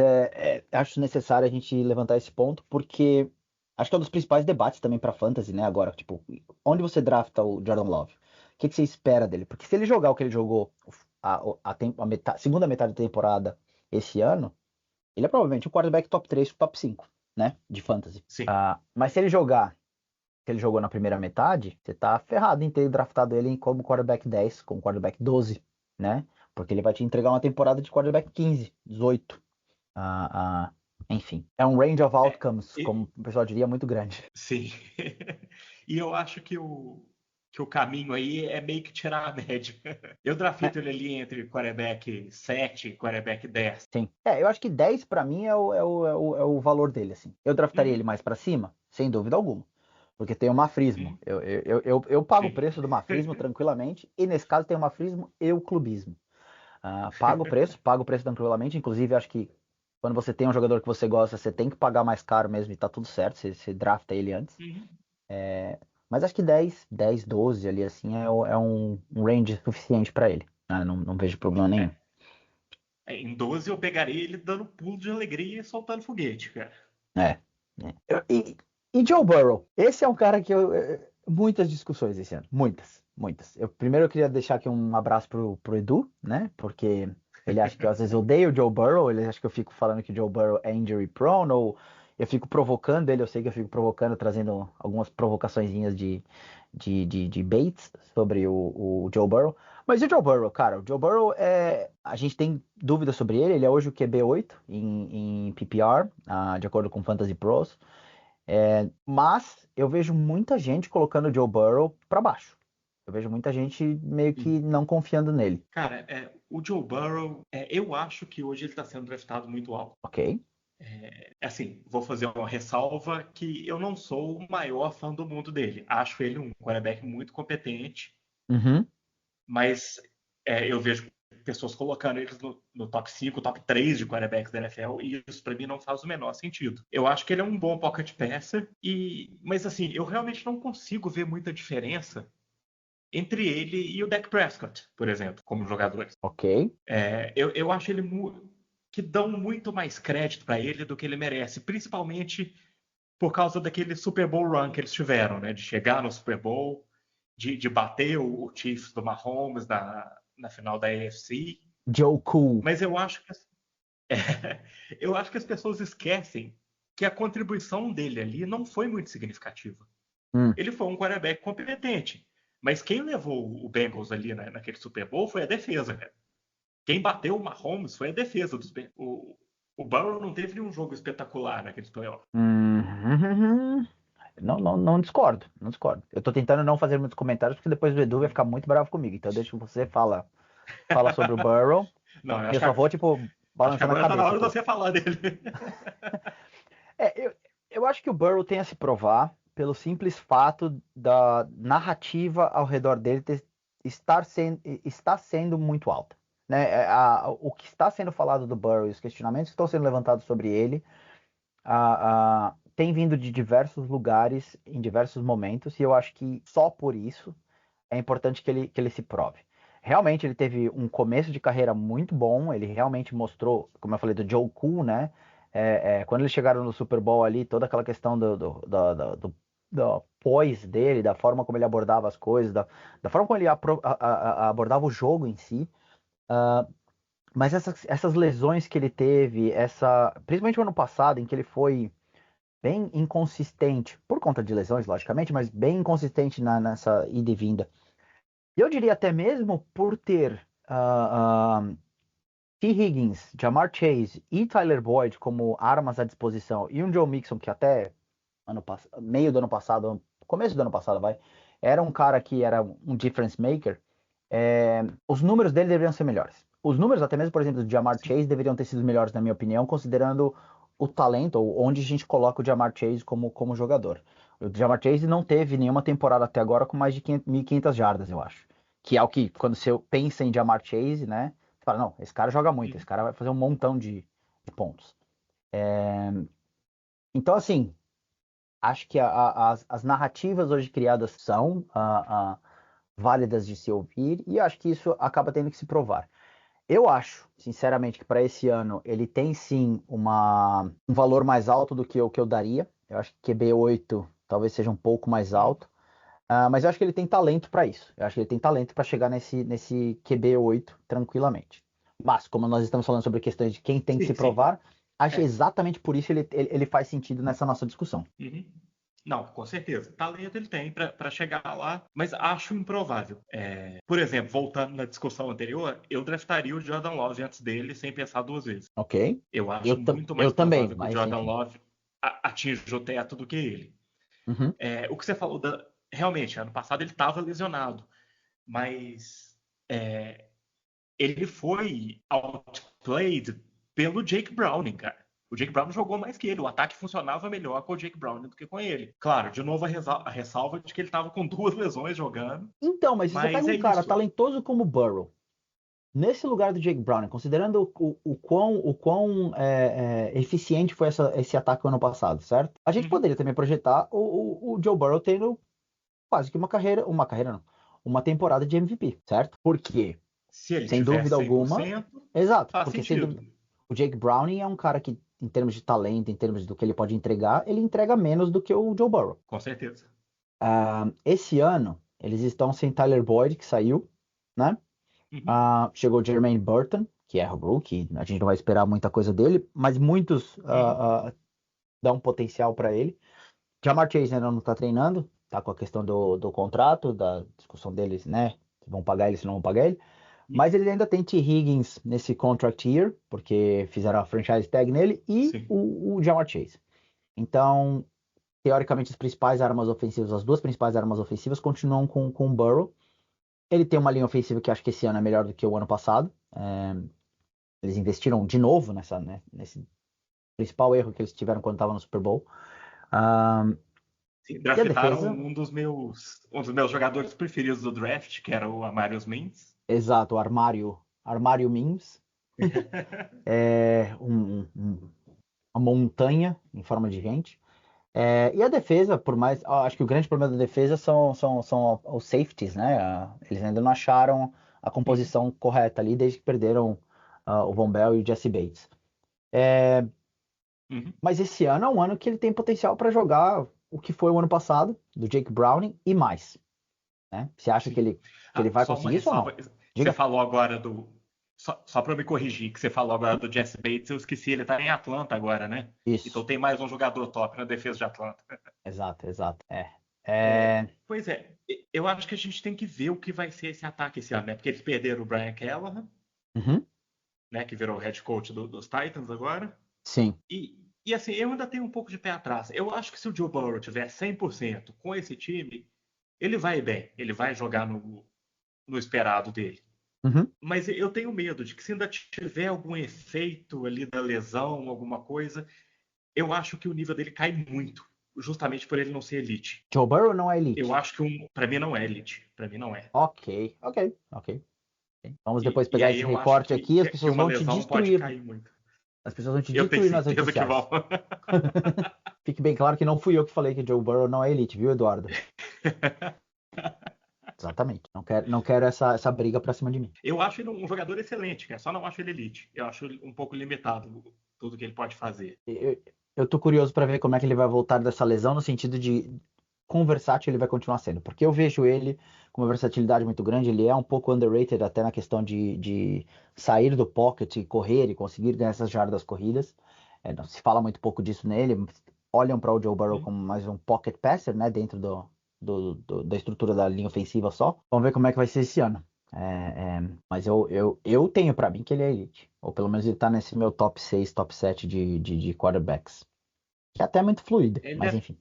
acho necessário a gente levantar esse ponto, porque acho que é um dos principais debates também para fantasy, né? Agora, tipo, onde você drafta o Jordan Love? O que você espera dele? Porque se ele jogar o que ele jogou segunda metade da temporada esse ano, ele é provavelmente um quarterback top 3, top 5, né? De fantasy. Sim. Mas se ele jogar que ele jogou na primeira metade, você tá ferrado em ter draftado ele como quarterback 10, como quarterback 12, né? Porque ele vai te entregar uma temporada de quarterback 15, 18. Enfim, é um range of outcomes, como o pessoal diria, muito grande. Sim. E eu acho que o caminho aí é meio que tirar a média. Eu drafto ele ali entre quarterback 7 e quarterback 10. Sim. Eu acho que 10 para mim é o valor dele, assim. Eu draftaria ele mais para cima, sem dúvida alguma. Porque tem o Mafrismo. Hum, Eu pago o sim. preço do Mafrismo tranquilamente, e nesse caso tem o Mafrismo e o Clubismo. Pago o preço tranquilamente. Inclusive, acho que quando você tem um jogador que você gosta, você tem que pagar mais caro mesmo e tá tudo certo, você drafta ele antes. Uhum. Mas acho que 10, 12 ali, assim, é um range suficiente pra ele. Não vejo problema nenhum. É, em 12 eu pegaria ele dando pulo de alegria e soltando foguete, cara. É. E Joe Burrow? Esse é um cara que muitas discussões esse ano. Muitas, muitas. Primeiro eu queria deixar aqui um abraço pro Edu, né? Porque ele acha que eu às vezes odeio o Joe Burrow, ele acha que eu fico falando que o Joe Burrow é injury prone, ou eu fico provocando ele, eu sei que eu fico provocando, trazendo algumas provocaçõezinhas de baits sobre o Joe Burrow. Mas e o Joe Burrow, cara? O Joe Burrow a gente tem dúvidas sobre ele. Ele é hoje o QB8 em PPR, de acordo com Fantasy Pros. Mas eu vejo muita gente colocando o Joe Burrow para baixo. Eu vejo muita gente meio que Sim. não confiando nele. Cara, o Joe Burrow, eu acho que hoje ele está sendo draftado muito alto. Ok? Assim, vou fazer uma ressalva que eu não sou o maior fã do mundo dele. Acho ele um quarterback muito competente, Uhum. mas eu vejo pessoas colocando eles no top 5, top 3 de quarterbacks da NFL, e isso para mim não faz o menor sentido. Eu acho que ele é um bom pocket passer, mas assim, eu realmente não consigo ver muita diferença entre ele e o Dak Prescott, por exemplo, como jogadores. Ok. Eu acho ele que dão muito mais crédito para ele do que ele merece, principalmente por causa daquele Super Bowl run que eles tiveram, né? De chegar no Super Bowl, de bater o Chiefs do Mahomes na final da AFC. Joe Cool. Mas eu acho que eu acho que as pessoas esquecem que a contribuição dele ali não foi muito significativa. Hum. Ele foi um quarterback competente, mas quem levou o Bengals ali naquele Super Bowl foi a defesa, cara. Quem bateu o Mahomes foi a defesa dos Bengals. O Burrow não teve nenhum jogo espetacular naqueles playoffs. Uhum. Não discordo, não discordo. Eu tô tentando não fazer muitos comentários porque depois o Edu vai ficar muito bravo comigo. Então deixa que você fala sobre o Burrow. Não, E eu só vou, tipo, acho que balançando a agora tá na cabeça hora de aqui. você falar dele. Eu acho que o Burrow tem a se provar pelo simples fato da narrativa ao redor dele está sendo muito alta. Né? O que está sendo falado do Burrow e os questionamentos que estão sendo levantados sobre ele tem vindo de diversos lugares, em diversos momentos, e eu acho que só por isso é importante que ele se prove. Realmente ele teve um começo de carreira muito bom, ele realmente mostrou, como eu falei, do Joe Cool, né? Quando eles chegaram no Super Bowl ali, toda aquela questão do poise dele, da forma como ele abordava as coisas, da forma como ele abordava o jogo em si. Mas essas lesões que ele teve, principalmente no ano passado, em que ele foi bem inconsistente, por conta de lesões, logicamente, mas bem inconsistente nessa ida e vinda. E eu diria até mesmo por ter T. Higgins, Jamar Chase e Tyler Boyd como armas à disposição, e um Joe Mixon que até meio do ano passado, começo do ano passado, era um cara que era um difference maker. Os números dele deveriam ser melhores. Os números, até mesmo, por exemplo, do Jamar Chase, deveriam ter sido melhores, na minha opinião, considerando o talento, ou onde a gente coloca o Jamar Chase como jogador. O Jamar Chase não teve nenhuma temporada até agora com mais de 1.500 jardas, eu acho. Que é o que, quando você pensa em Jamar Chase, né? Você fala, não, esse cara joga muito, esse cara vai fazer um montão de pontos. Então, assim, acho que as narrativas hoje criadas são válidas de se ouvir, e acho que isso acaba tendo que se provar. Eu acho, sinceramente, que para esse ano ele tem sim um valor mais alto do que o que eu daria. Eu acho que QB8 talvez seja um pouco mais alto. Mas eu acho que ele tem talento para isso. Eu acho que ele tem talento para chegar nesse QB8 tranquilamente. Mas, como nós estamos falando sobre questões de quem tem que se Sim, sim. provar, acho que É. exatamente por isso ele faz sentido nessa nossa discussão. Uhum. Não, com certeza. Talento ele tem para chegar lá, mas acho improvável. Por exemplo, voltando na discussão anterior, eu draftaria o Jordan Love antes dele sem pensar duas vezes. Ok? Eu acho muito Eu mais também, provável que o mas Jordan enfim. Love atinja o teto do que ele. Uhum. O que você falou, realmente, ano passado ele estava lesionado, mas ele foi outplayed pelo Jake Browning, cara. O Jake Brown jogou mais que ele. O ataque funcionava melhor com o Jake Brown do que com ele. Claro, de novo a ressalva de que ele estava com 2 lesões jogando. Então, mas se você Mas pega é um cara isso. talentoso como o Burrow, nesse lugar do Jake Browning, considerando o quão eficiente foi esse ataque ano passado, certo? A gente poderia também projetar o Joe Burrow tendo quase que uma temporada de MVP, certo? Porque, Se ele sem tiver dúvida alguma, 100%, exato, faz porque sem sentido. dúvida, o Jake Browning é um cara que, em termos de talento, em termos do que ele pode entregar, ele entrega menos do que o Joe Burrow. Com certeza. Esse ano, eles estão sem Tyler Boyd, que saiu, né? Chegou o Jermaine Burton, que é rookie, a gente não vai esperar muita coisa dele, mas muitos dão um potencial para ele. Ja'Marr Chase ainda não está treinando, tá com a questão do contrato, da discussão deles, né? Se vão pagar ele, se não vão pagar ele. Mas ele ainda tem T. Higgins nesse contract year, porque fizeram a franchise tag nele, e o Ja'Marr Chase. Então, teoricamente, as duas principais armas ofensivas continuam com o Burrow. Ele tem uma linha ofensiva que acho que esse ano é melhor do que o ano passado. Eles investiram de novo nesse principal erro que eles tiveram quando estavam no Super Bowl. Sim, draftaram um dos meus jogadores preferidos do draft, que era o Amarius Mims. Exato, o armário Mims. Uma montanha em forma de gente. E a defesa, por mais. Acho que o grande problema da defesa são os safeties, né? Eles ainda não acharam a composição correta ali, desde que perderam o Von Bell e o Jesse Bates. Mas esse ano é um ano que ele tem potencial para jogar o que foi o ano passado, do Jake Browning e mais. Né? Você acha que ele vai conseguir isso ou não? Você falou agora do. Só para me corrigir, que você falou agora do Jesse Bates, eu esqueci, ele tá em Atlanta agora, né? Isso. Então tem mais um jogador top na defesa de Atlanta. Exato. Pois é, eu acho que a gente tem que ver o que vai ser esse ataque esse ano, né? Porque eles perderam o Brian Callahan, né? Que virou o head coach dos Titans agora. Sim. E assim, eu ainda tenho um pouco de pé atrás. Eu acho que se o Joe Burrow tiver 100% com esse time, ele vai bem, ele vai jogar no esperado dele. Mas eu tenho medo de que se ainda tiver algum efeito ali da lesão, alguma coisa, eu acho que o nível dele cai muito, justamente por ele não ser elite. Joe Burrow não é elite? Eu acho que para mim não é elite, para mim não é. Ok. Vamos depois pegar esse recorte aqui e as pessoas vão te destruir. Pode cair muito. As pessoas vão te destruir nas redes sociais. Fique bem claro que não fui eu que falei que Joe Burrow não é elite, viu, Eduardo? Exatamente. Não quero essa briga pra cima de mim. Eu acho ele um jogador excelente, cara. Só não acho ele elite. Eu acho ele um pouco limitado tudo que ele pode fazer. Eu tô curioso pra ver como é que ele vai voltar dessa lesão, no sentido de quão versátil ele vai continuar sendo. Porque eu vejo ele com uma versatilidade muito grande. Ele é um pouco underrated até na questão de sair do pocket e correr e conseguir ganhar essas jardas corridas. Não se fala muito pouco disso nele. Olham para o Joe Burrow como mais um pocket passer, né? Dentro da estrutura da linha ofensiva só. Vamos ver como é que vai ser esse ano. Mas eu tenho pra mim que ele é elite. Ou pelo menos ele tá nesse meu top 6, top 7 de quarterbacks. Que é até muito fluido, mas enfim.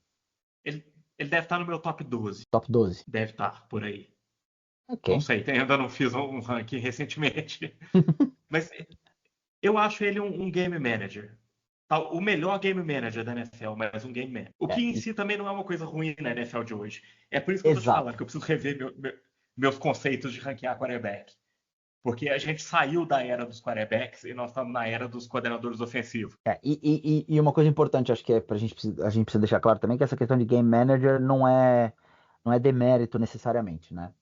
Ele deve estar no meu top 12. Top 12. Deve estar por aí. Okay. Não sei, ainda não fiz um ranking recentemente. Mas eu acho ele um game manager. O melhor game manager da NFL, mas um game manager. O que em si também não é uma coisa ruim na NFL de hoje. É por isso que eu tô te falando, que eu preciso rever meus conceitos de ranquear quarterback. Porque a gente saiu da era dos quarterbacks e nós estamos na era dos coordenadores ofensivos. E uma coisa importante, acho que a gente precisa deixar claro também, que essa questão de game manager não é demérito necessariamente, né?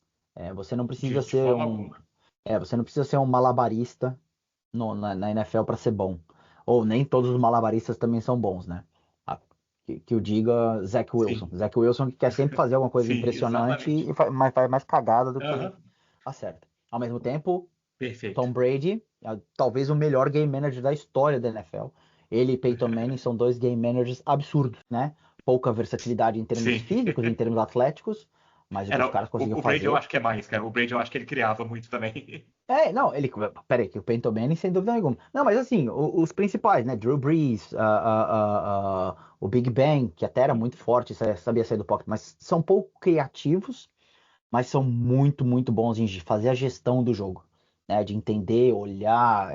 Você não precisa ser você não precisa ser um malabarista na NFL para ser bom. Ou nem todos os malabaristas também são bons, né? Que eu diga Zach Wilson. Sim. Zach Wilson que quer sempre fazer alguma coisa impressionante, mas faz mais cagada do que acerta. Ao mesmo tempo, perfeito. Tom Brady, talvez o melhor game manager da história da NFL. Ele e Peyton Manning são dois game managers absurdos, né? Pouca versatilidade em termos físicos, em termos atléticos, mas o que os caras conseguiam fazer... O Brady eu acho que é mais, cara. O Brady eu acho que ele criava muito também. Peraí, que o Peyton Manning, sem dúvida nenhuma. Não, mas assim, os principais, né? Drew Brees, o Big Ben, que até era muito forte, sabia sair do pocket, mas são pouco criativos, mas são muito, muito bons em fazer a gestão do jogo, né? De entender, olhar.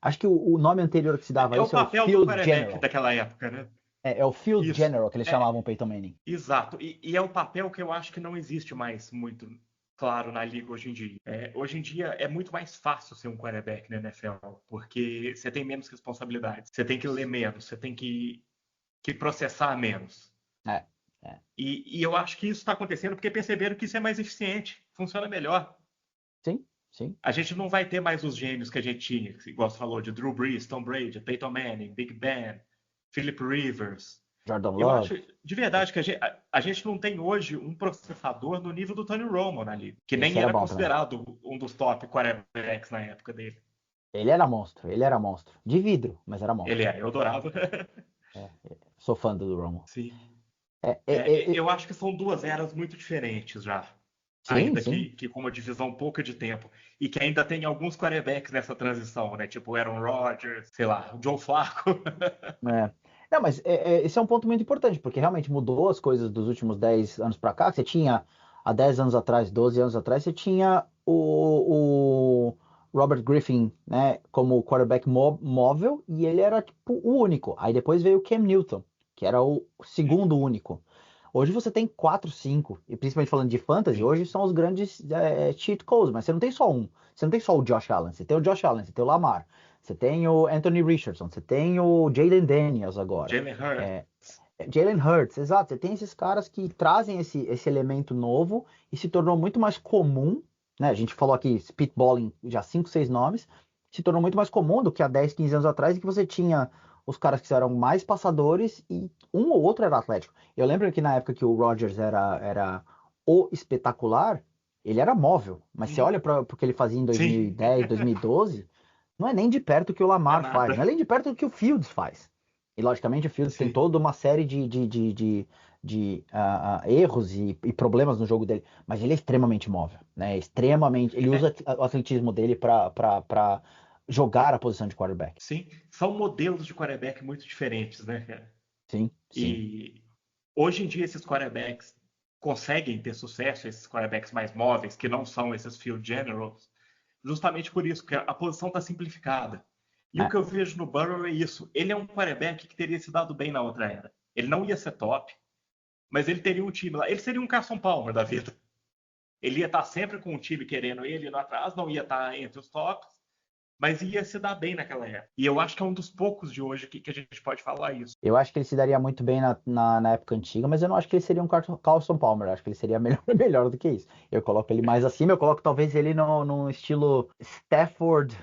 Acho que o nome anterior que se dava a É o isso é o papel do Field quarterback General. daquela época, né? É o Field Isso. General que eles chamavam o Peyton Manning. Exato. E é um papel que eu acho que não existe mais muito claro na liga hoje em dia. Hoje em dia é muito mais fácil ser um quarterback na NFL, porque você tem menos responsabilidades, você tem que ler menos, você tem que processar menos. É, é. E eu acho que isso está acontecendo porque perceberam que isso é mais eficiente, funciona melhor. Sim, sim. A gente não vai ter mais os gênios que a gente tinha, igual você falou, de Drew Brees, Tom Brady, Peyton Manning, Big Ben, Philip Rivers. Jordan Eu Love. acho, de verdade, que a gente não tem hoje um processador no nível do Tony Romo na liga, que Esse nem era era bom também. considerado um dos top quarterbacks na época dele. Ele era monstro, ele era monstro. De vidro, mas era monstro. Ele é, eu adorava. Sou fã do Romo. Sim. É, é, é, Eu acho que são duas eras muito diferentes já. sim, Ainda sim. que com uma divisão pouca de tempo. E que ainda tem alguns quarterbacks nessa transição, né? Tipo Aaron Rodgers, sei lá, o Joe Flacco. É. Não, mas esse é um ponto muito importante, porque realmente mudou as coisas dos últimos 10 anos para cá. Você tinha, há 10 anos atrás, 12 anos atrás, você tinha o Robert Griffin, né, como quarterback móvel, e ele era tipo o único. Aí depois veio o Cam Newton, que era o segundo único. Hoje você tem 4, 5, e principalmente falando de fantasy, Sim. hoje são os grandes cheat codes, mas você não tem só um. Você não tem só o Josh Allen, você tem o Josh Allen, você tem o Lamar. Você tem o Anthony Richardson, você tem o Jaden Daniels agora. Jalen Hurts. Jalen Hurts, exato. Você tem esses caras que trazem esse elemento novo e se tornou muito mais comum, né? A gente falou aqui spitballing já 5, 6 nomes, se tornou muito mais comum do que há 10, 15 anos atrás, em que você tinha os caras que eram mais passadores e um ou outro era atlético. Eu lembro que na época que o Rodgers era o espetacular, ele era móvel, mas você olha para o que ele fazia em Sim, 2010, 2012, não é nem de perto o que o é Lamar faz, não é nada. nem de perto o que o Fields faz. E logicamente o Fields tem Sim. toda uma série de erros e problemas no jogo dele, mas ele é extremamente móvel, né? Extremamente, ele usa o atletismo dele para jogar a posição de quarterback. Sim. São modelos de quarterback muito diferentes, né, cara? Sim, sim. E hoje em dia esses quarterbacks conseguem ter sucesso, esses quarterbacks mais móveis, que não são esses field generals, justamente por isso, que a posição está simplificada. E o É, que eu vejo no Burrow é isso. Ele é um quarterback que teria se dado bem na outra era. Ele não ia ser top, mas ele teria um time lá. Ele seria um Carson Palmer da vida. Ele ia estar sempre com o time querendo ele indo atrás, não ia estar entre os tops, mas ia se dar bem naquela época. E eu acho que é um dos poucos de hoje que a gente pode falar isso. eu acho que ele se daria muito bem na época antiga, mas eu não acho que ele seria um Carlson Palmer. Eu acho que ele seria melhor, melhor do que isso. Eu coloco ele mais acima, eu coloco talvez ele no estilo Stafford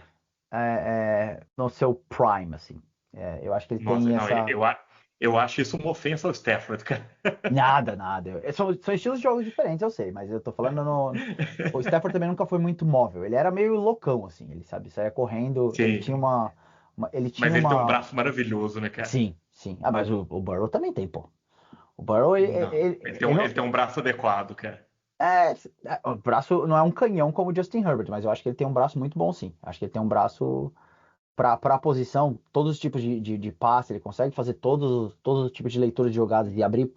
no seu prime, assim. Eu acho que ele Nossa, tem não, essa. eu acho isso uma ofensa ao Stafford, cara. Nada, nada. São estilos de jogos diferentes, eu sei, mas eu tô falando o Stafford também nunca foi muito móvel. Ele era meio loucão, assim. Ele, sabe, saía correndo. Ele tinha Sim, ele tinha mas ele tem um uma. braço maravilhoso, né, cara? Sim, sim. Ah, mas o Burrow também tem, pô. O Burrow, Não, ele não. ele tem um braço adequado, cara. É, o braço não é um canhão como o Justin Herbert, mas eu acho que ele tem um braço muito bom, sim. Acho que ele tem um braço para a posição, todos os tipos de passe, ele consegue fazer todos os tipos de leitura de jogadas e abrir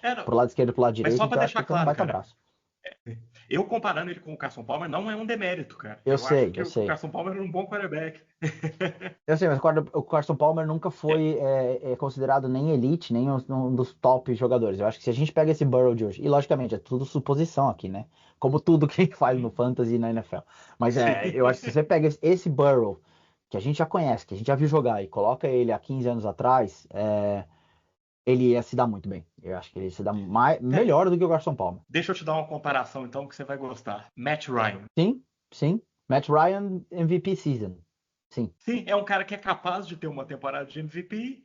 Não, pro lado esquerdo e pro lado mas direito, só para então eu acho que deixar ele tem um claro, baita cara, braço. eu comparando ele com o Carson Palmer não é um demérito, cara. Eu Eu acho sei, que eu o sei. Carson Palmer era um bom quarterback. Eu sei, mas o Carson Palmer nunca foi considerado nem elite, nem um dos top jogadores. Eu acho que se a gente pega esse Burrow de hoje, e logicamente é tudo suposição aqui, né? Como tudo que a gente faz no Fantasy e na NFL. Mas Sim. eu acho que se você pega esse Burrow, que a gente já conhece, que a gente já viu jogar, e coloca ele há 15 anos atrás, ele ia se dar muito bem. Eu acho que ele ia se dá melhor do que o Carson Palmer. Deixa eu te dar uma comparação, então, que você vai gostar. Matt Ryan. Sim, sim. Matt Ryan, MVP season. Sim. Sim, é um cara que é capaz de ter uma temporada de MVP,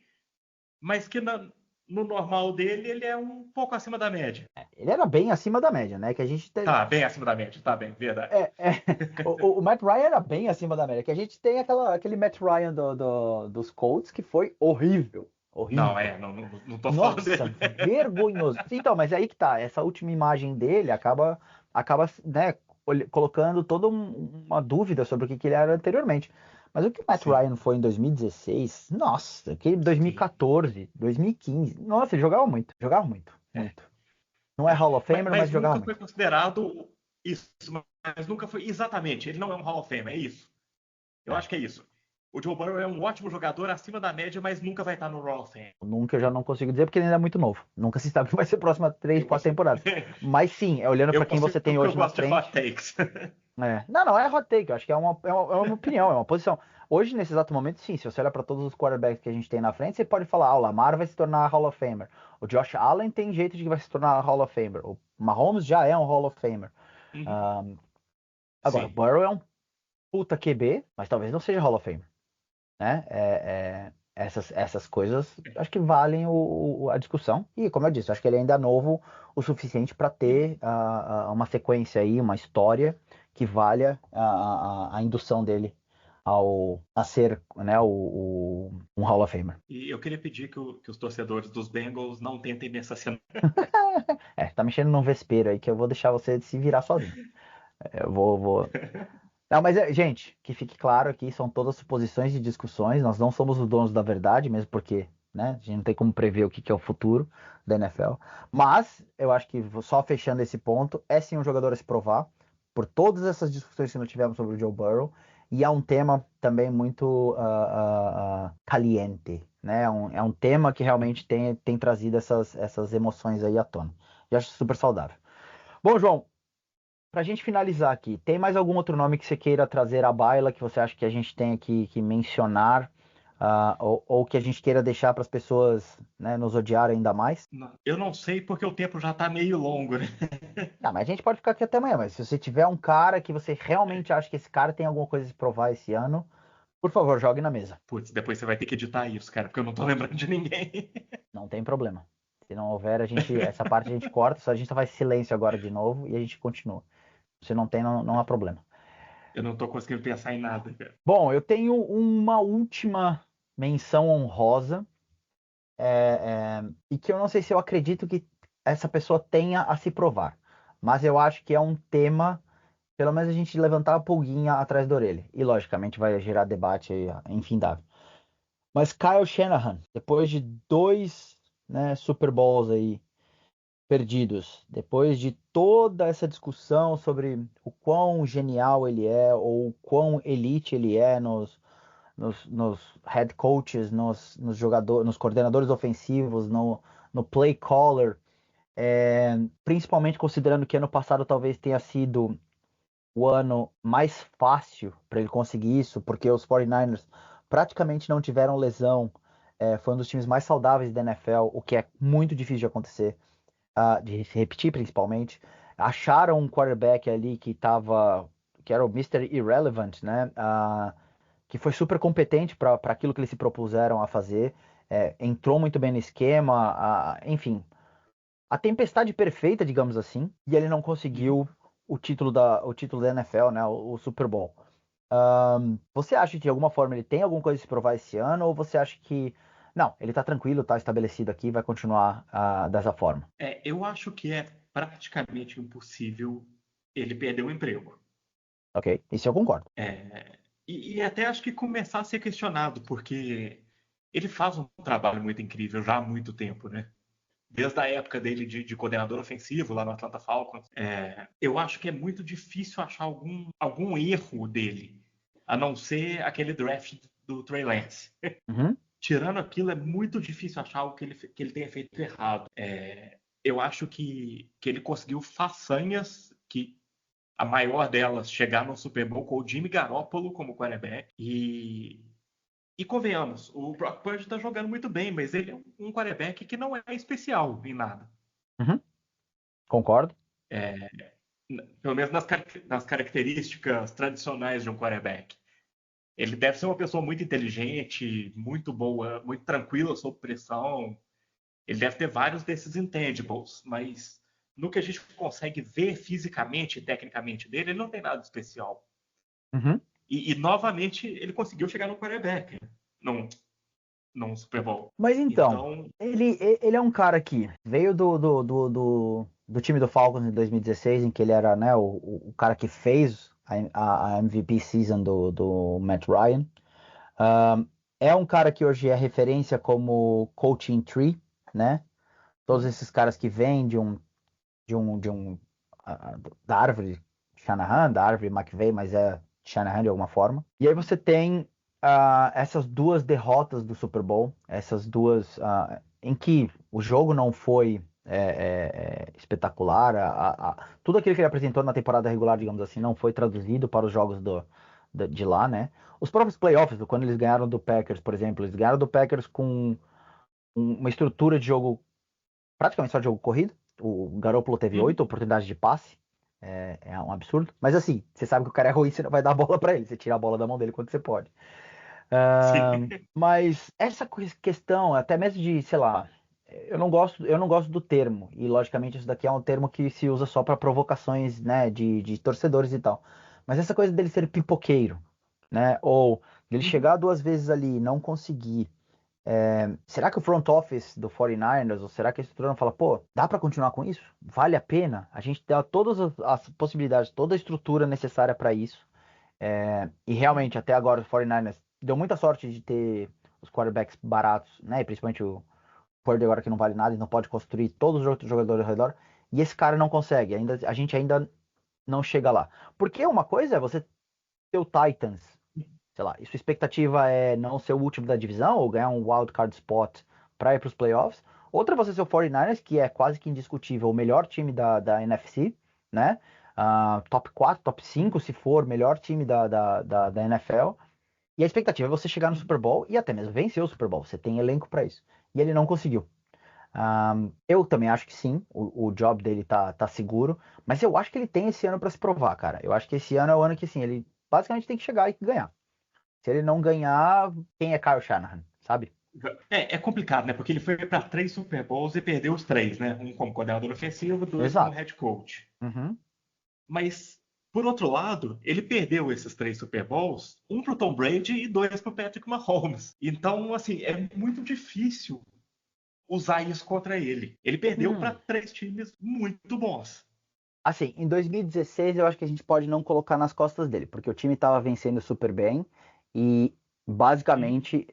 mas que no normal dele ele é um pouco acima da média. Ele era bem acima da média, né? Que a gente tem. Tá, bem acima da média, tá bem, verdade. O Matt Ryan era bem acima da média, que a gente tem aquele Matt Ryan dos Colts que foi horrível. Não, Horrível. não tô falando Nossa, dele. vergonhoso. Então, mas aí que tá, essa última imagem dele acaba né, colocando toda uma dúvida sobre o que ele era anteriormente. Mas o que o Matt Sim, Ryan foi em 2016, nossa, que sim. 2014, 2015, nossa, ele jogava muito, É, muito. Não é Hall of Famer, mas mas jogava nunca foi muito. considerado isso, mas nunca foi exatamente. Ele não é um Hall of Fame, é isso. Eu É, acho que é isso. O Joe Burrow é um ótimo jogador acima da média, mas nunca vai estar no Hall of Fame. Nunca, eu já não consigo dizer porque ele ainda é muito novo. Nunca se sabe o que vai ser a próxima 3, 4 temporadas. Mas sim, olhando para quem você tem porque hoje eu na gosto de hot frente. takes. Não é hot take, eu acho que é uma opinião, é uma posição. Hoje, nesse exato momento, sim, se você olha para todos os quarterbacks que a gente tem na frente, você pode falar, o Lamar vai se tornar Hall of Famer. O Josh Allen tem jeito de que vai se tornar Hall of Famer. O Mahomes já é um Hall of Famer. Uhum. Agora, o Sim. Burrow é um puta QB, mas talvez não seja Hall of Famer. Né? Essas coisas acho que valem a discussão. E, como eu disse, acho que ele ainda é novo o suficiente para ter uma sequência aí, uma história que valha a indução dele a ser, né, um Hall of Famer. E eu queria pedir que os torcedores dos Bengals não tentem me assassinar. Tá mexendo num vespeiro aí que eu vou deixar você se virar sozinho. Eu vou. Não, mas, gente, que fique claro aqui, são todas suposições e discussões, nós não somos os donos da verdade, mesmo porque, né, a gente não tem como prever o que é o futuro da NFL. Mas, eu acho que, só fechando esse ponto, é sim um jogador a se provar, por todas essas discussões que nós tivemos sobre o Joe Burrow, e é um tema também muito caliente, né, é um tema que realmente tem trazido essas emoções aí à tona. E acho super saudável. Bom, João, para a gente finalizar aqui, tem mais algum outro nome que você queira trazer à baila que você acha que a gente tem que mencionar, ou que a gente queira deixar para as pessoas, né, nos odiarem ainda mais? Eu não sei porque o tempo já está meio longo, né? Mas a gente pode ficar aqui até amanhã, mas se você tiver um cara que você realmente acha que esse cara tem alguma coisa a se provar esse ano, por favor, jogue na mesa. Putz, depois você vai ter que editar isso, cara, porque eu não tô lembrando de ninguém. Não tem problema. Se não houver, essa parte a gente corta, só a gente faz silêncio agora de novo e a gente continua. Se não tem, não há problema. Eu não tô conseguindo pensar em nada, cara. Bom, eu tenho uma última menção honrosa, e que eu não sei se eu acredito que essa pessoa tenha a se provar, mas eu acho que é um tema, pelo menos a gente levantar a pulguinha atrás da orelha. E logicamente vai gerar debate aí, infindável. Mas Kyle Shanahan, depois de 2, né, Super Bowls aí perdidos, depois de toda essa discussão sobre o quão genial ele é, ou o quão elite ele é nos head coaches, nos jogadores, nos coordenadores ofensivos, no play caller, principalmente considerando que ano passado talvez tenha sido o ano mais fácil para ele conseguir isso, porque os 49ers praticamente não tiveram lesão, foi um dos times mais saudáveis da NFL, o que é muito difícil de acontecer, de se repetir principalmente. Acharam um quarterback ali que era o Mr. Irrelevant, né? Que foi super competente para aquilo que eles se propuseram a fazer, entrou muito bem no esquema, enfim, a tempestade perfeita, digamos assim, e ele não conseguiu o título da NFL, né, o Super Bowl. Você acha que de alguma forma ele tem alguma coisa a se provar esse ano, ou você acha que não, ele tá tranquilo, tá estabelecido aqui, vai continuar dessa forma? Eu acho que é praticamente impossível ele perder o emprego. Ok, isso eu concordo. E até acho que começar a ser questionado, porque ele faz um trabalho muito incrível já há muito tempo, né? Desde a época dele de coordenador ofensivo lá no Atlanta Falcons. Eu acho que é muito difícil achar algum erro dele, a não ser aquele draft do Trey Lance. Uhum. Tirando aquilo, é muito difícil achar algo que ele tenha feito errado. Eu acho que ele conseguiu façanhas que a maior delas chegar no Super Bowl com o Jimmy Garoppolo como quarterback. E convenhamos, o Brock Purdy está jogando muito bem, mas ele é um quarterback que não é especial em nada. Uhum. Concordo. Pelo menos nas características tradicionais de um quarterback. Ele deve ser uma pessoa muito inteligente, muito boa, muito tranquila sob pressão. Ele deve ter vários desses intangibles, mas no que a gente consegue ver fisicamente e tecnicamente dele, ele não tem nada especial. Uhum. E novamente, ele conseguiu chegar no quarterback, num Super Bowl. Mas então, Então, ele é um cara que veio do time do Falcons em 2016, em que ele era, né, o cara que fez a MVP season do Matt Ryan. É um cara que hoje é referência como coaching tree, né? Todos esses caras que vêm da árvore Shanahan, da árvore McVay, mas é Shanahan de alguma forma. E aí você tem essas duas derrotas do Super Bowl, essas duas em que o jogo não foi espetacular, tudo aquilo que ele apresentou na temporada regular, digamos assim, não foi traduzido para os jogos de lá, né? Os próprios playoffs, quando eles ganharam do Packers, por exemplo, eles ganharam do Packers com uma estrutura de jogo praticamente só de jogo corrido. O Garoppolo teve 8 oportunidades de passe. É um absurdo. Mas assim, você sabe que o cara é ruim, você não vai dar a bola pra ele. Você tira a bola da mão dele quando você pode. Sim. Mas essa questão, até mesmo de, sei lá, eu não gosto do termo. E logicamente isso daqui é um termo que se usa só para provocações, né, de torcedores e tal. Mas essa coisa dele ser pipoqueiro, né? Ou dele chegar 2 vezes ali e não conseguir. Será que o front office do 49ers, ou será que a estrutura não fala, pô, dá para continuar com isso? Vale a pena? A gente dá todas as possibilidades, toda a estrutura necessária para isso. E realmente, até agora, os 49ers deu muita sorte de ter os quarterbacks baratos, né? E principalmente o Purdy agora que não vale nada e não pode construir todos os outros jogadores ao redor. E esse cara não consegue. A gente ainda não chega lá. Porque uma coisa é você ter o Titans, sei lá, e sua expectativa é não ser o último da divisão ou ganhar um wild card spot para ir para os playoffs. Outra é você ser o 49ers, que é quase que indiscutível o melhor time da NFC, né? Top 4, top 5, se for, melhor time da NFL. E a expectativa é você chegar no Super Bowl e até mesmo vencer o Super Bowl. Você tem elenco para isso. E ele não conseguiu. Eu também acho que sim, o job dele tá seguro, mas eu acho que ele tem esse ano para se provar, cara. Eu acho que esse ano é o ano que, assim, ele basicamente tem que chegar e ganhar. Se ele não ganhar, quem é Kyle Shanahan, sabe? É complicado, né? Porque ele foi para 3 Super Bowls e perdeu os 3, né? Um como coordenador ofensivo, 2 como Exato. head coach. Uhum. Mas, por outro lado, ele perdeu esses 3 Super Bowls, um para o Tom Brady e 2 para o Patrick Mahomes. Então, assim, é muito difícil usar isso contra ele. Ele perdeu para Hum. 3 times muito bons. Assim, em 2016 eu acho que a gente pode não colocar nas costas dele, porque o time estava vencendo super bem e Uhum. basicamente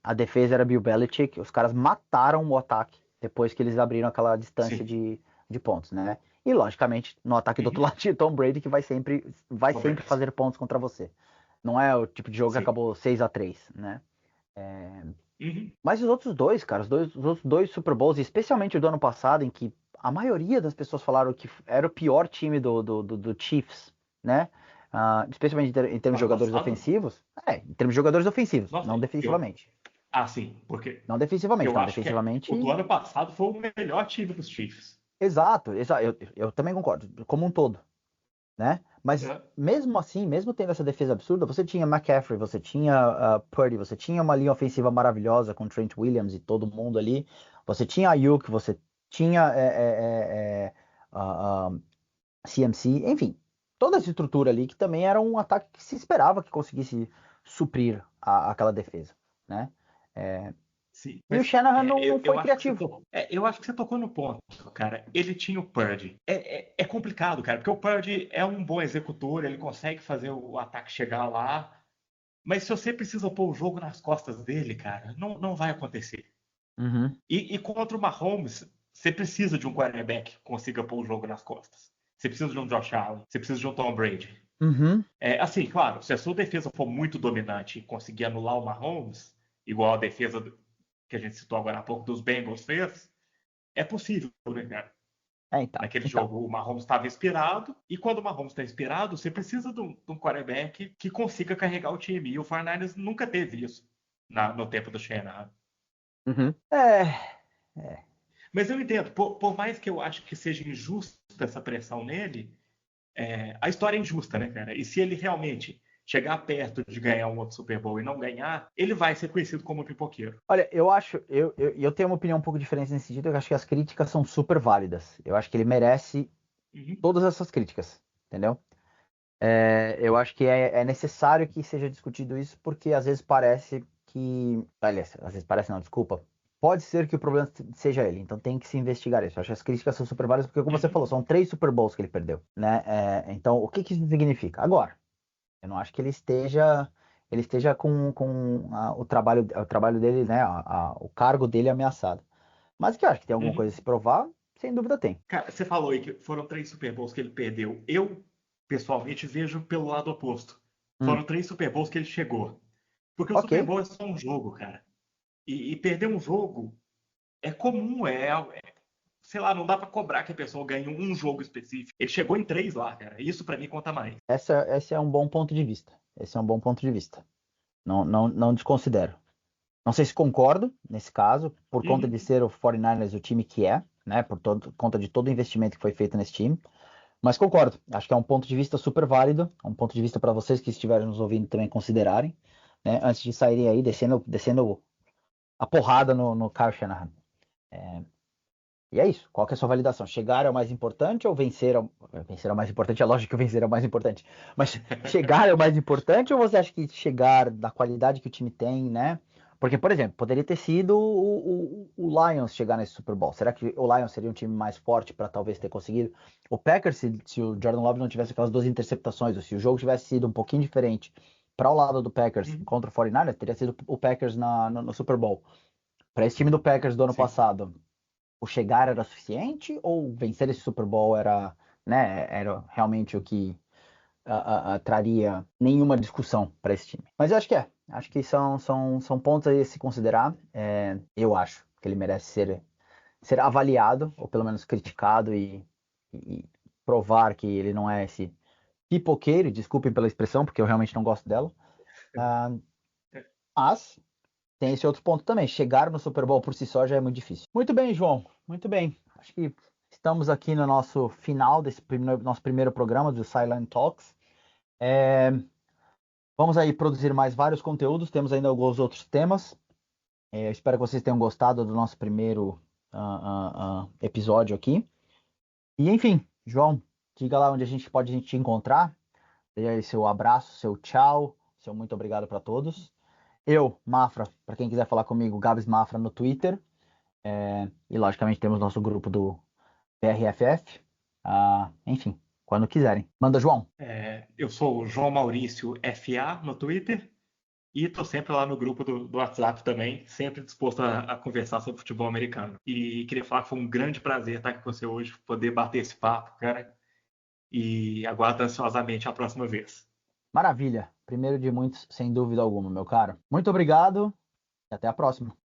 a defesa era Bill Belichick, os caras mataram o ataque depois que eles abriram aquela distância Sim. de pontos, né? E logicamente no ataque do outro Uhum. lado tinha Tom Brady que vai Tom sempre Brady. fazer pontos contra você. Não é o tipo de jogo que Sim. acabou 6-3, né? Uhum. Mas os outros dois, cara, os outros dois Super Bowls, especialmente o do ano passado, em que a maioria das pessoas falaram que era o pior time do Chiefs, né? Especialmente em termos de Ano jogadores passado? ofensivos. Em termos de jogadores ofensivos, Nossa, não defensivamente. sim, porque Não defensivamente, eu não. acho que o do Defensivamente, ano passado foi o melhor time dos Chiefs. exato, exato. Eu também concordo, como um todo, né? Mas É. mesmo assim, mesmo tendo essa defesa absurda, você tinha McCaffrey, você tinha Purdy, você tinha uma linha ofensiva maravilhosa com Trent Williams e todo mundo ali. Você tinha Ayuk, você tinha CMC, enfim, toda essa estrutura ali que também era um ataque que se esperava que conseguisse suprir aquela defesa, né? É, Sim, e o mas Shanahan não eu foi acho que criativo. eu acho que você tocou no ponto, cara. Ele tinha o Purdy. É complicado, cara, porque o Purdy é um bom executor, ele consegue fazer o ataque chegar lá. Mas se você precisa pôr o jogo nas costas dele, cara, não vai acontecer. Uhum, E contra o Mahomes, você precisa de um quarterback que consiga pôr o jogo nas costas. Você precisa de um Josh Allen, você precisa de um Tom Brady. uhum, Assim, claro, se a sua defesa for muito dominante e conseguir anular o Mahomes, igual a defesa que a gente citou agora há pouco dos Bengals fez, é possível, né, cara? Naquele então. jogo, o Mahomes estava inspirado, e quando o Mahomes está inspirado, você precisa de um quarterback que consiga carregar o time. E o 49ers nunca teve isso no tempo do Shanahan. Uhum. Mas eu entendo, por mais que eu acho que seja injusta essa pressão nele, a história é injusta, né, cara? E se ele realmente chegar perto de ganhar um outro Super Bowl e não ganhar, ele vai ser conhecido como pipoqueiro. Olha, eu acho, eu tenho uma opinião um pouco diferente nesse sentido, eu acho que as críticas são super válidas. Eu acho que ele merece Uhum. todas essas críticas, entendeu? Eu acho que é necessário que seja discutido isso, porque às vezes parece que. Aliás, às vezes parece não, desculpa. Pode ser que o problema seja ele, então tem que se investigar isso. Eu acho que as críticas são super válidas, porque, como você falou, Uhum. são 3 Super Bowls que ele perdeu, né? Então, o que que isso significa? Agora, eu não acho que ele esteja com o trabalho dele, né? O cargo dele ameaçado. Mas que eu acho que tem alguma coisa a Uhum. se provar, sem dúvida tem. Cara, você falou aí que foram 3 Super Bowls que ele perdeu. Eu, pessoalmente, vejo pelo lado oposto. Hum, Foram 3 Super Bowls que ele chegou. Porque o Ok. Super Bowl é só um jogo, cara. E perder um jogo é comum, sei lá, não dá pra cobrar que a pessoa ganhe um jogo específico. Ele chegou em 3 lá, cara. Isso pra mim conta mais. Esse é um bom ponto de vista. Esse é um bom ponto de vista. Não desconsidero. Não sei se concordo nesse caso, por conta de Uhum. ser o 49ers o time que é, né? Conta de todo o investimento que foi feito nesse time. Mas concordo. Acho que é um ponto de vista super válido. É um ponto de vista para vocês que estiverem nos ouvindo também considerarem, né? Antes de saírem aí descendo a porrada no Kyle Shanahan. E é isso. Qual que é a sua validação? Chegar é o mais importante ou vencer é o mais importante? É lógico que vencer é o mais importante. Mas chegar é o mais importante ou você acha que chegar da qualidade que o time tem, né? Porque, por exemplo, poderia ter sido o Lions chegar nesse Super Bowl. Será que o Lions seria um time mais forte para talvez ter conseguido? O Packers, se o Jordan Love não tivesse aquelas 2 interceptações, ou se o jogo tivesse sido um pouquinho diferente para o lado do Packers Uhum. contra o 49ers, teria sido o Packers no Super Bowl. Para esse time do Packers do ano Sim. passado, o chegar era suficiente ou vencer esse Super Bowl era, né, era realmente o que traria nenhuma discussão para esse time? Mas eu acho que acho que são pontos aí a se considerar. Eu acho que ele merece ser avaliado ou pelo menos criticado e provar que ele não é esse pipoqueiro, desculpem pela expressão, porque eu realmente não gosto dela. Ah, mas tem esse outro ponto também. Chegar no Super Bowl por si só já é muito difícil. Muito bem, João. Muito bem. Acho que estamos aqui no nosso final desse nosso primeiro programa do Silent Talks. É, vamos aí produzir mais vários conteúdos. Temos ainda alguns outros temas. Espero que vocês tenham gostado do nosso primeiro episódio aqui. E enfim, João, diga lá onde a gente pode te encontrar. Dê aí seu abraço, seu tchau, seu muito obrigado para todos. Eu, Mafra, para quem quiser falar comigo, Gabs Mafra no Twitter. E logicamente temos nosso grupo do PRFF. Enfim, quando quiserem. Manda, João. Eu sou o João Maurício FA no Twitter e estou sempre lá no grupo do WhatsApp também, sempre disposto a conversar sobre futebol americano. E queria falar que foi um grande prazer estar aqui com você hoje, poder bater esse papo, cara, e aguardo ansiosamente a próxima vez. Maravilha. Primeiro de muitos, sem dúvida alguma, meu caro. Muito obrigado e até a próxima.